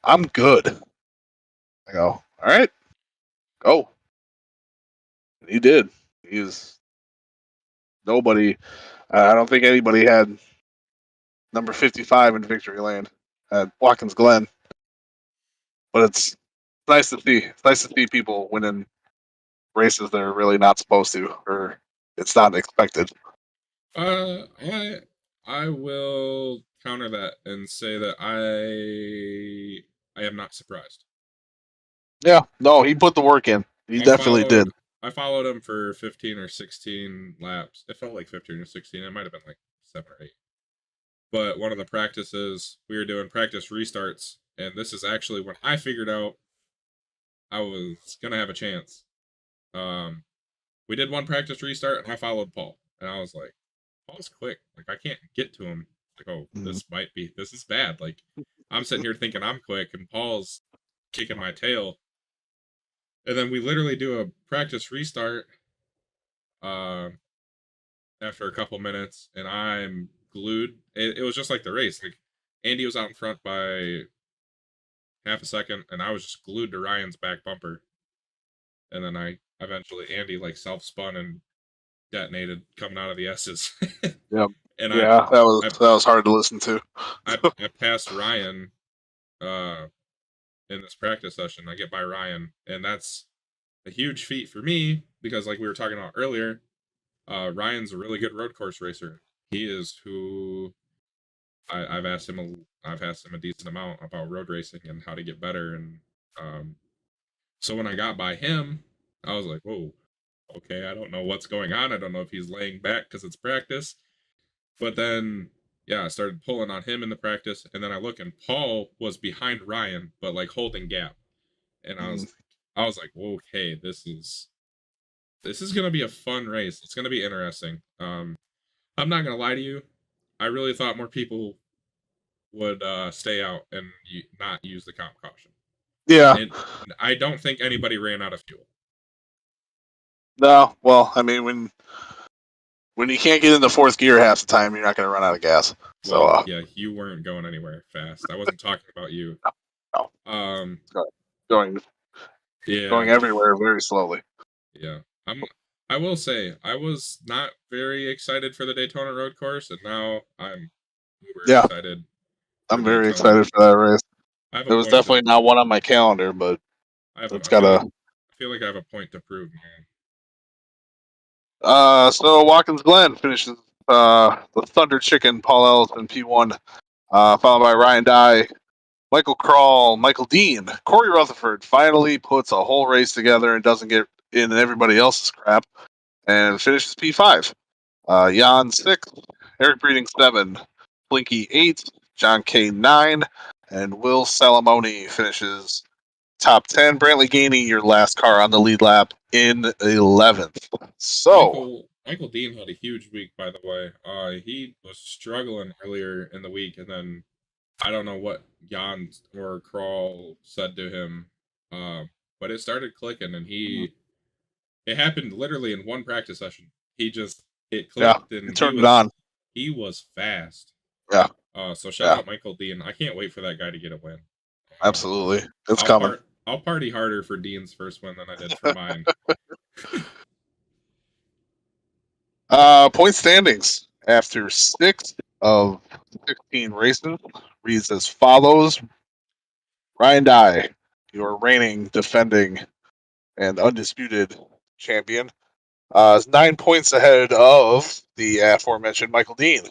I'm good. I go, all right, go. And he did. He was nobody. I don't think anybody had number 55 in victory lane at Watkins Glen. But it's nice to see. It's nice to see people winning races they're really not supposed to, or it's not expected. I will counter that and say that I am not surprised. Yeah, no, he put the work in. He I definitely did. followed I followed him for 15 or 16 laps. It felt like 15 or 16. It might have been like 7 or 8. But one of the practices, we were doing practice restarts, and this is actually when I figured out I was gonna have a chance. Um, we did one practice restart, and I followed Paul, and I was like, Paul's quick. Like I can't get to him. Like, oh, Mm. this is bad. Like I'm sitting here thinking I'm quick, and Paul's kicking my tail. And then we literally do a practice restart uh, after a couple minutes, and I'm glued. It was just like the race. Like Andy was out in front by half a second, and I was just glued to Ryan's back bumper. And then I eventually Andy like self spun and detonated coming out of the S's. Yep. And Yeah, I that was hard to listen to. I passed Ryan uh in this practice session. I get by Ryan, and that's a huge feat for me because, like we were talking about earlier, Ryan's a really good road course racer. He is who I've asked him. I've asked him a decent amount about road racing and how to get better. And um, so when I got by him, I was like, "Whoa, okay. I don't know what's going on. I don't know if he's laying back because it's practice." But then, yeah, I started pulling on him in the practice, and then I look, and Paul was behind Ryan, but like holding gap. And Mm. I was like, okay, this is gonna be a fun race. It's gonna be interesting. I'm not gonna lie to you. I really thought more people would stay out and not use the comp caution. Yeah. And I don't think anybody ran out of fuel. No. Well, I mean, when you can't get in the fourth gear half the time, you're not going to run out of gas. So, Well, yeah, you weren't going anywhere fast. I wasn't talking about you. no, Um, going yeah, going everywhere very slowly. yeah. I will say I was not very excited for the Daytona Road Course, and now I'm uber Yeah, excited for I'm very Daytona. excited for that race. I have a It was point to. definitely not one on my calendar, but it's got a. I feel like I have a point to prove, man. So Watkins Glen finishes the Thunder Chicken, Paul Ellison P1, followed by Ryan Dye, Michael Crawl, Michael Dean, Corey Rutherford finally puts a whole race together and doesn't get in everybody else's crap and finishes P5. Jan 6, Eric Breeding 7, Blinky 8, John K 9, and Will Salamone finishes top 10. Brantley Gainey, your last car on the lead lap in 11th. So, Michael Dean had a huge week, by the way. He was struggling earlier in the week, and then I don't know what Jan or Crawl said to him, But it started clicking, and Mhm. it happened literally in one practice session. It Yeah, clicked, you and turned it on. he was fast. Yeah, So shout yeah, out Michael Dean. I can't wait for that guy to get a win. Uh, absolutely. It's coming. I'll party harder for Dean's first win than I did for mine. Point standings after 6 of 16 races reads as follows. Ryan Dye, your reigning, defending, and undisputed champion, is 9 points ahead of the aforementioned Michael Dean.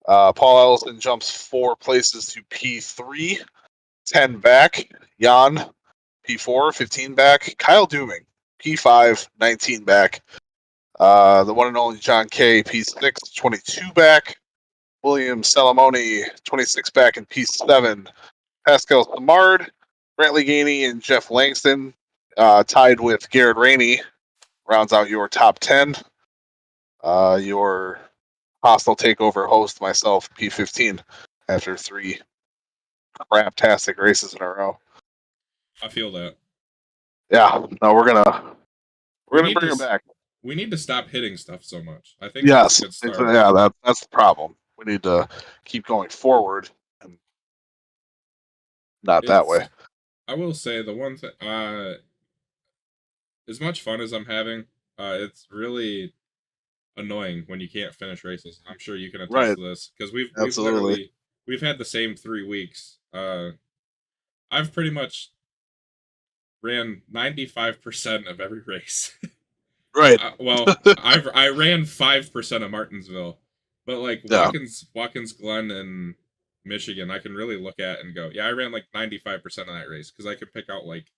Paul Ellison jumps 4 places to P3, 10 back. Jan, P4, 15 back. Kyle Dooming, P5, 19 back. The one and only John K, P6, 22 back. William Salamone, 26 back in P7. Pascal Samard, Brantley Gainey, and Jeff Langston, tied with Garrett Rainey, rounds out your top 10. Your hostile takeover host, myself, P15, after 3 craptastic races in a row. I feel that Yeah, no, we're we gonna need bring to her back. we need to stop hitting stuff so much. I think that's a Yes, good start. yeah, that's the problem. We need to keep going forward and not that way. It's I will say the one thing. As much fun as I'm having, it's really annoying when you can't finish races. I'm sure you can attest Right, to this because we've absolutely. literally we've had the same 3 weeks. I've pretty much ran 95% of every race. Right. I ran 5% of Martinsville, but like Yeah. Watkins Glen and Michigan, I can really look at and go, yeah, I ran like 95% of that race because I could pick out like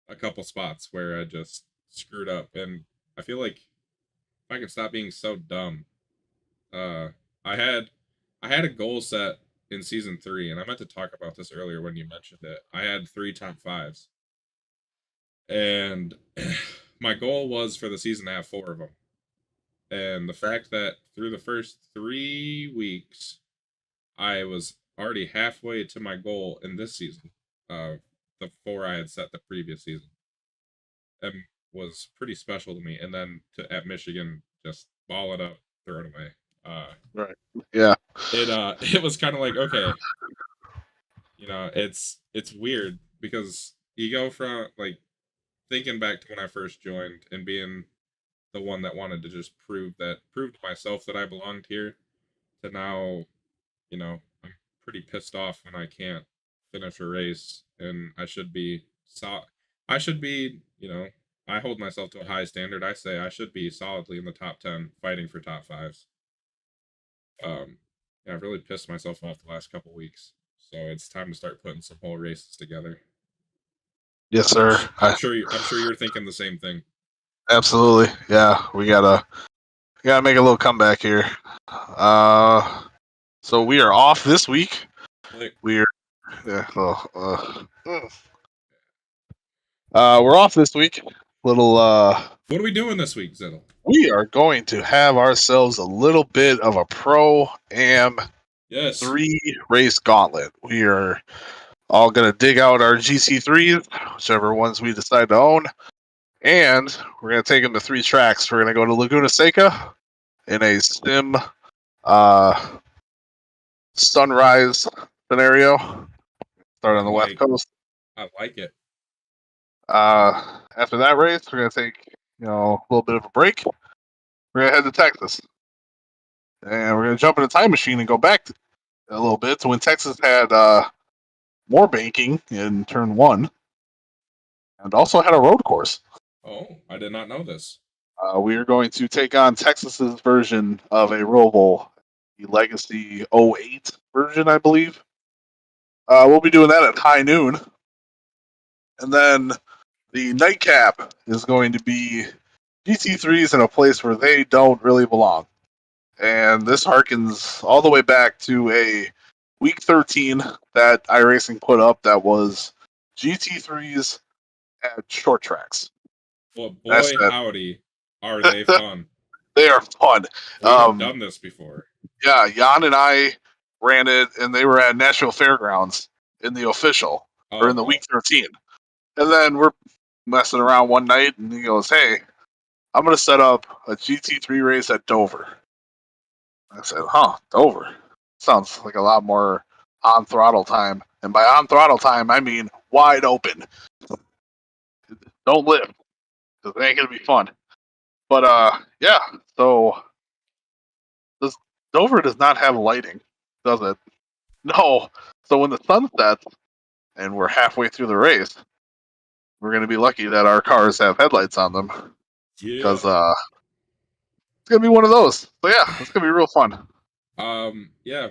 a couple spots where I just screwed up, and I feel like if I can stop being so dumb. uh, I had I had a goal set in season 3, and I meant to talk about this earlier when you mentioned it. I had 3 top 5s, and my goal was for the season to have 4 of them. And the fact that through the first 3 weeks, I was already halfway to my goal in this season, uh, the 4 I had set the previous season, and was pretty special to me. And then at Michigan, just ball it up, throw it away. Right. Yeah. It was kind of like, okay, it's weird because you go from like thinking back to when I first joined and being the one that wanted to just prove to myself that I belonged here, to now, I'm pretty pissed off when I can't finish a race, and I should be, I hold myself to a high standard. I say I should be solidly in the top 10 fighting for top 5s. Yeah, I've really pissed myself off the last couple weeks. So it's time to start putting some whole races together. Yes, sir. I'm sure you're thinking the same thing. Absolutely. Yeah, we gotta make a little comeback here. So we are off this week. Like, We're yeah, we're off this week. Little what are we doing this week, Ziddle? we are going to have ourselves a little bit of a pro am Yes. 3 race gauntlet. We are all gonna dig out our GC3s, whichever ones we decide to own, and we're gonna take them to 3 tracks. We're gonna go to Laguna Seca in a sim uh, sunrise scenario. Start on the west coast. I like it. After that race, we're gonna take a little bit of a break. We're gonna head to Texas, and we're gonna jump in a time machine and go back a little bit to when Texas had more banking in turn 1, and also had a road course. Oh, I did not know this. We are going to take on Texas's version of a Roval, the Legacy '08 version, I believe. We'll be doing that at high noon. And then the nightcap is going to be GT3s in a place where they don't really belong. And this harkens all the way back to a week 13 that iRacing put up that was GT3s at short tracks. Well, That's boy, that. howdy, are they fun. They are fun. We have done this before. Yeah, Jan and I ran it, and they were at Nashville Fairgrounds in the official, or in the Oh, week 13. And then we're messing around one night, and he goes, "Hey, I'm gonna set up a GT3 race at Dover." I said, "Huh, Dover? Sounds like a lot more on throttle time." And by on throttle time, I mean wide open. Don't lift, because it ain't gonna be fun. But yeah. So this Dover does not have lighting, does it? No. So when the sun sets and we're halfway through the race, we're gonna be lucky that our cars have headlights on them, Yeah. because it's gonna be one of those. So yeah, it's gonna be real fun. Yeah,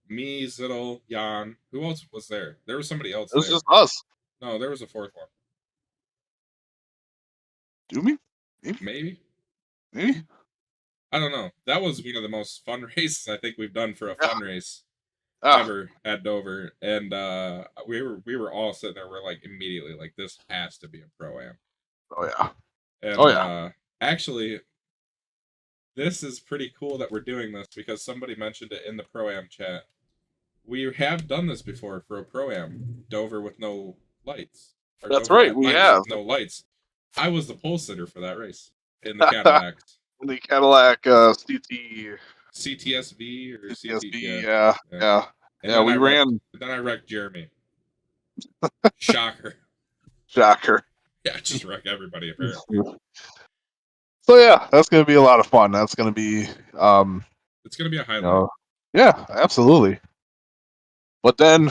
me, Ziddle, Jan. Who else was there? There was somebody else It was there. just us. No, there was a fourth one. Do me? Maybe? Maybe. Maybe? I don't know. That was one of the most fun races I think we've done for a Yeah. fun race Ah. ever at Dover. And we were all sitting there, we're like immediately like this has to be a pro am. Oh yeah. Oh And yeah. actually this is pretty cool that we're doing this because somebody mentioned it in the pro am chat. We have done this before for a pro am, Dover with no lights. Or That's Dover right. at We night have with no lights. I was the pole sitter for that race in the Cadillac. the Cadillac CT CTSV or CT, CTSB. yeah. Yeah. Yeah. Yeah. And Yeah. then We ran I wrecked Jeremy. Shocker. Shocker. Yeah, just wreck everybody apparently. So yeah, that's gonna be a lot of fun. That's gonna be It's gonna be a you highlight. know, yeah, absolutely. But then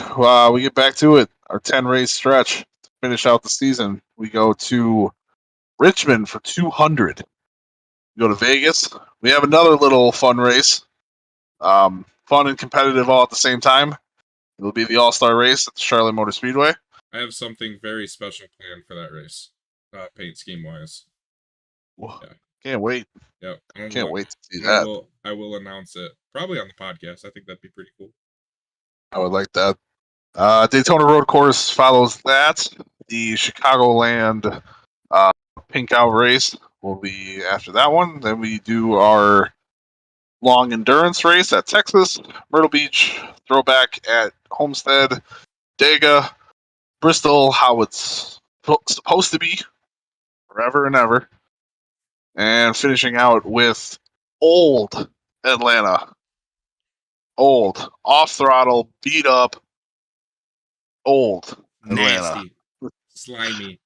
we get back to it. Our 10 race stretch to finish out the season. We go to Richmond for 200. We go to Vegas. We have another little fun race. Fun and competitive all at the same time. It'll be the All Star race at the Charlotte Motor Speedway. I have something very special planned for that race, paint scheme wise. Whoa, Yeah. can't wait. Yep. Can't wait to see I that. will announce it probably on the podcast. I think that'd be pretty cool. I would like that. Daytona Road Course follows that. The Chicagoland Pink Out race will be after that one. Then we do our long endurance race at Texas, Myrtle Beach, throwback at Homestead, Dega, Bristol, how it's supposed to be forever and ever, and finishing out with old Atlanta, old off throttle, beat up, old Atlanta. Nasty, slimy.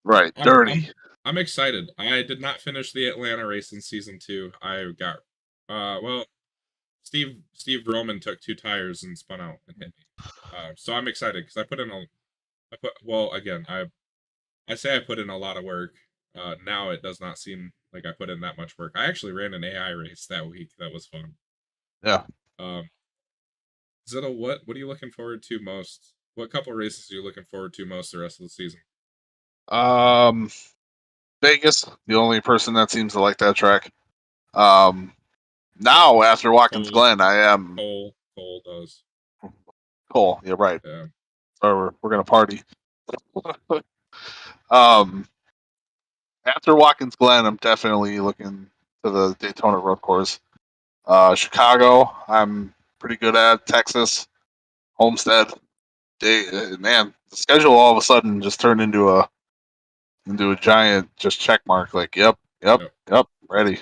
Right, I'm dirty. I'm excited. I did not finish the Atlanta race in season 2. I got well, Steve Roman took 2 tires and spun out and hit me. So I'm excited because I say I put in a lot of work. Now it does not seem like I put in that much work. I actually ran an AI race that week. That was fun. Yeah. Zitto, what are you looking forward to most? What couple races are you looking forward to most the rest of the season? Vegas, the only person that seems to like that track. Now after Watkins Glen, I am Cole does. Cole. You're right. Yeah. Or we're gonna party. After Watkins Glen, I'm definitely looking to the Daytona Road Course. Chicago, I'm pretty good at. Texas, Homestead. Man, the schedule all of a sudden just turned into a giant just check mark. Like, yep, ready.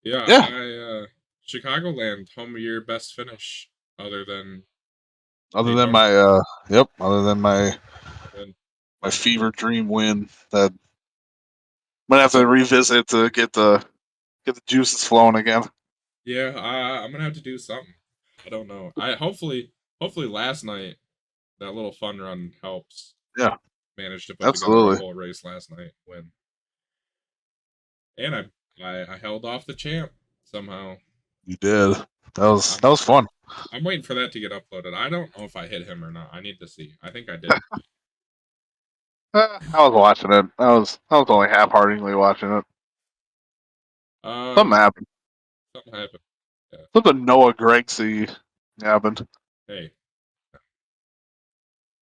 Yeah, Yeah. Chicagoland, home of your best finish, other than Other than Daytona. my fever dream win that I'm gonna have to revisit to get the juices flowing again. Yeah, I'm gonna have to do something. I don't know. I hopefully last night that little fun run helps. Yeah, Managed to put together a absolutely. whole race last night when, and I held off the champ somehow. You did. That was fun. I'm waiting for that to get uploaded. I don't know if I hit him or not. I need to see. I think I did. I was watching it. I was only half-heartedly watching it. Something happened. Something happened. Yeah. Something Noah Gregsy happened. Hey,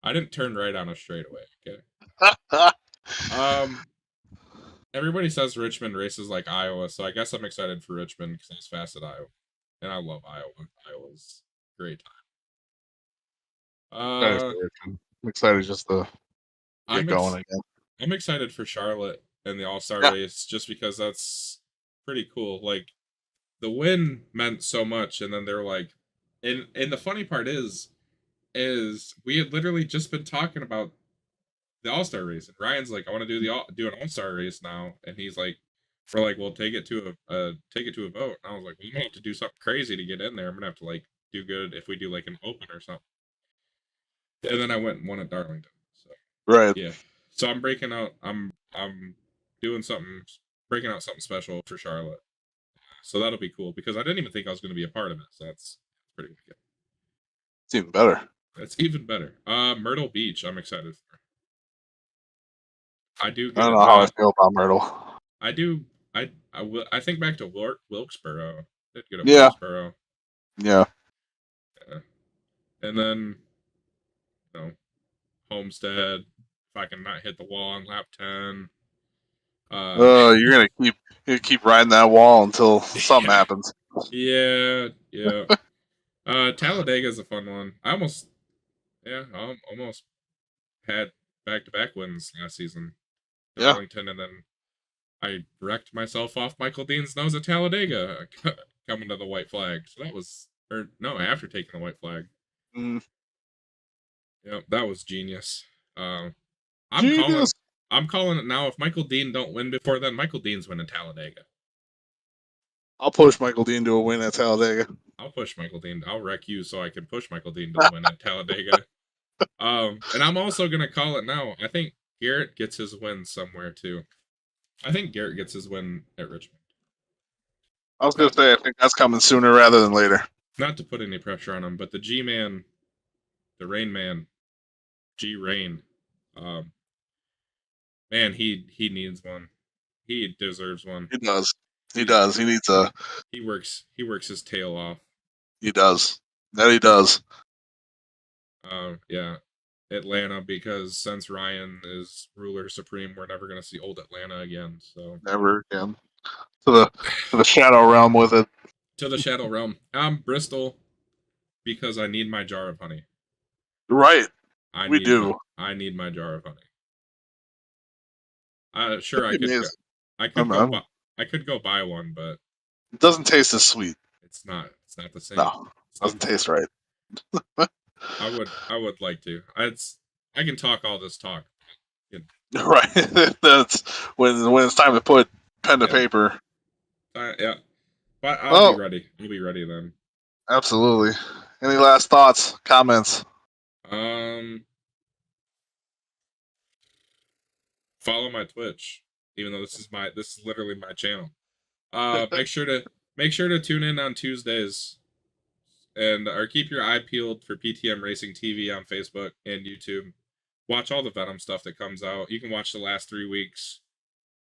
I didn't turn right on a straightaway. Okay. Everybody says Richmond races like Iowa, so I guess I'm excited for Richmond because it's fast at Iowa, and I love Iowa. Iowa's great time. Very, Uh, very good. I'm excited just to get I'm going ex- again. I'm excited for Charlotte and the All Star Yeah, race just because that's pretty cool. Like the win meant so much, and then they're like, and the funny part is we had literally just been talking about the All Star race, and Ryan's like, I want to do an All Star race now, and he's like, we're like, well, take it to a vote. And I was like, we might have to do something crazy to get in there. I'm gonna have to like do good if we do like an open or something. And then I went and won at Darlington. So right. yeah, so I'm breaking out. I'm doing something, breaking out something special for Charlotte. So that'll be cool because I didn't even think I was going to be a part of it. So that's pretty good. It's even better. That's even better. Myrtle Beach, I'm excited for. I do I get don't it. know how I feel about Myrtle. I do. I think back to Wilkesboro. Did get at Yeah, Wilkesboro, yeah. yeah. And then you know Homestead. If I can not hit the wall on lap 10. You're gonna keep riding that wall until something Yeah, happens. yeah. Talladega is a fun one. I almost had back to back wins last season. Yeah, Darlington, and then I wrecked myself off Michael Dean's nose at Talladega coming to the white flag. So that was, or no, after taking the white flag. mm, Yep, that was genius. Um, I'm calling, genius. I'm calling it now. If Michael Dean don't win before then, Michael Dean's winning Talladega. I'll push Michael Dean to a win at Talladega. I'll push Michael Dean. I'll wreck you so I can push Michael Dean to the win at Talladega. And I'm also gonna call it now. I think Garrett gets his win somewhere too. I think Garrett gets his win at Richmond. I was gonna Not say I think that's coming sooner rather than later. not to put any pressure on him, but the G Man, the Rain Man, G Rain, um, man, he needs one. He deserves one. He does. He He's does. He needs a. he works his tail off. He does. That he does. Yeah, Atlanta, because since Ryan is ruler supreme, we're never gonna see old Atlanta again. So Never again. To the shadow realm with it. to the Shadow Realm. I'm Bristol because I need my jar of honey. Right. I We need my do. I need my jar of honey. Sure, It is. I I'm, could go I'm, buy I could go buy one, but it doesn't taste as sweet. it's not the same. No. It's not Doesn't the same. taste right. I would like to. I can talk all this talk. You Right. That's when it's time to put pen to yeah, paper. yeah. But I'll be Oh, ready. I'll be ready then. absolutely. Any last thoughts, comments? Um, Follow my Twitch, even though this is literally my channel. Make sure to tune in on Tuesdays and or keep your eye peeled for PTM Racing TV on Facebook and YouTube. Watch all the Venom stuff that comes out. You can watch the last 3 weeks.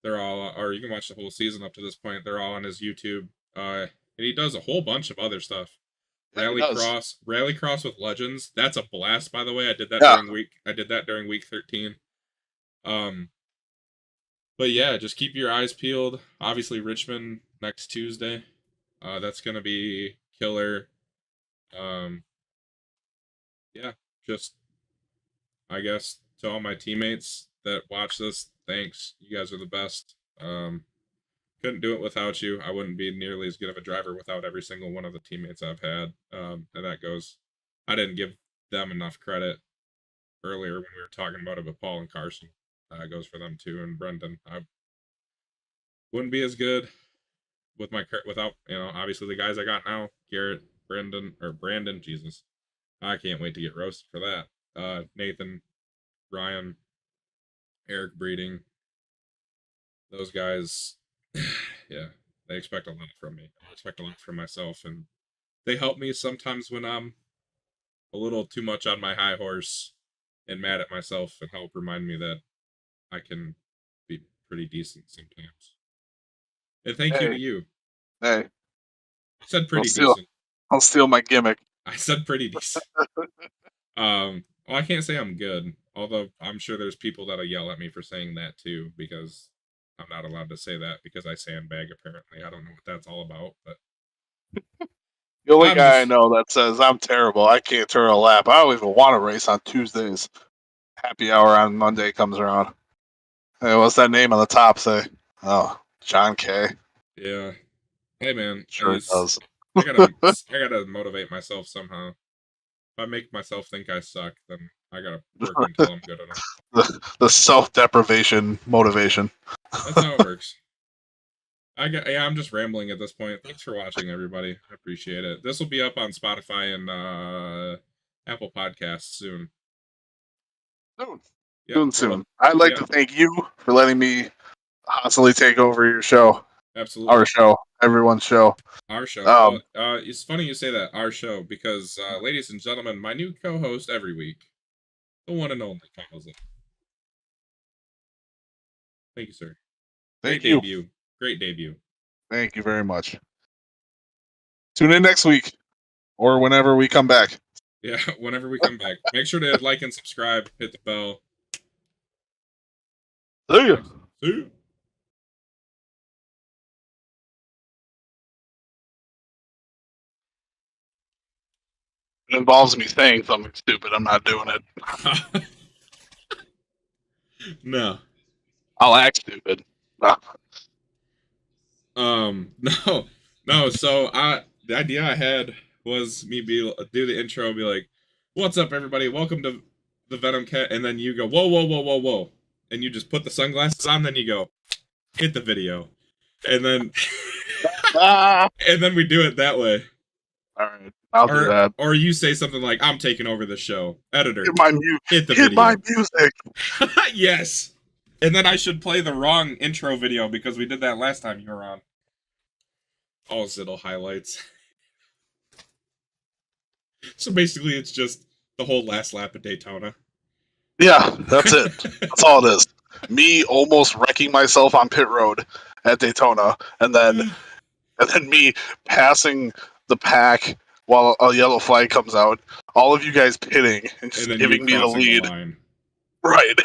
They're all, or you can watch the whole season up to this point. They're all on his YouTube. And he does a whole bunch of other stuff. Yeah, he does. Rally Cross with Legends. That's a blast, by the way. Yeah. I did that during week 13. Um, but yeah, just keep your eyes peeled. Obviously, Richmond next Tuesday. That's gonna be killer. Um, yeah, just I guess to all my teammates that watch this, thanks. You guys are the best. Couldn't do it without you. I wouldn't be nearly as good of a driver without every single one of the teammates I've had. And that goes, I didn't give them enough credit earlier when we were talking about it with Paul and Carson. Goes for them too, and Brendan. I wouldn't be as good without obviously the guys I got now, Garrett, Brandon. Jesus, I can't wait to get roasted for that. Nathan, Ryan, Eric Breeding, those guys, yeah, they expect a lot from me. I expect a lot from myself, and they help me sometimes when I'm a little too much on my high horse and mad at myself, and help remind me that I can be pretty decent sometimes. And thank you to Hey, you. hey. I said I'll pretty steal. decent. I'll steal my gimmick. I said pretty decent. Well, I can't say I'm good, although I'm sure there's people that'll yell at me for saying that too, because I'm not allowed to say that because I sandbag. Apparently, I don't know what that's all about, but The only I'm guy I just know that says I'm terrible. I can't turn a lap. I don't even want to race on Tuesdays. Happy hour on Monday comes around. Hey, what's that name on the top say? Oh, John K. yeah. Hey man, Sure it does. I gotta motivate myself somehow. If I make myself think I suck, then I gotta work until I'm good enough. The self-deprivation motivation. That's how it works. I'm just rambling at this point. Thanks for watching, everybody. I appreciate it. This will be up on Spotify and Apple Podcasts soon. Soon. Yep. Soon, Well, soon. I'd like yeah, to thank you for letting me hostily take over your show, our absolutely. show, everyone's show. Our show. Well, Um, it's funny you say that, our show, because, ladies and gentlemen, my new co-host every week, the one and only Kyle's in. Thank you, sir. Great thank you. debut. Great debut. Thank you very much. Tune in next week or whenever we come back. Yeah, whenever we come back. Make sure to like and subscribe, hit the bell. See you. See you. It involves me saying something stupid. I'm not doing it. No. I'll act stupid. No. No. So the idea I had was me do the intro, be like, "What's up, everybody? Welcome to the Venomcast," and then you go, "Whoa, whoa, whoa, whoa, whoa," and you just put the sunglasses on. Then you go, "Hit the video," and then Ah. and then we do it that way. All right, I'll do that. Or you say something like, "I'm taking over the show." Editor, hit the Hit video. my music. Yes. And then I should play the wrong intro video because we did that last time you were on. All Ziddle highlights. So basically, it's just the whole last lap of Daytona. Yeah, that's it. That's all it is. Me almost wrecking myself on pit road at Daytona, and then me passing the pack while a yellow flag comes out. All of you guys pitting and just And then you giving me the crossing the lead. line. Right.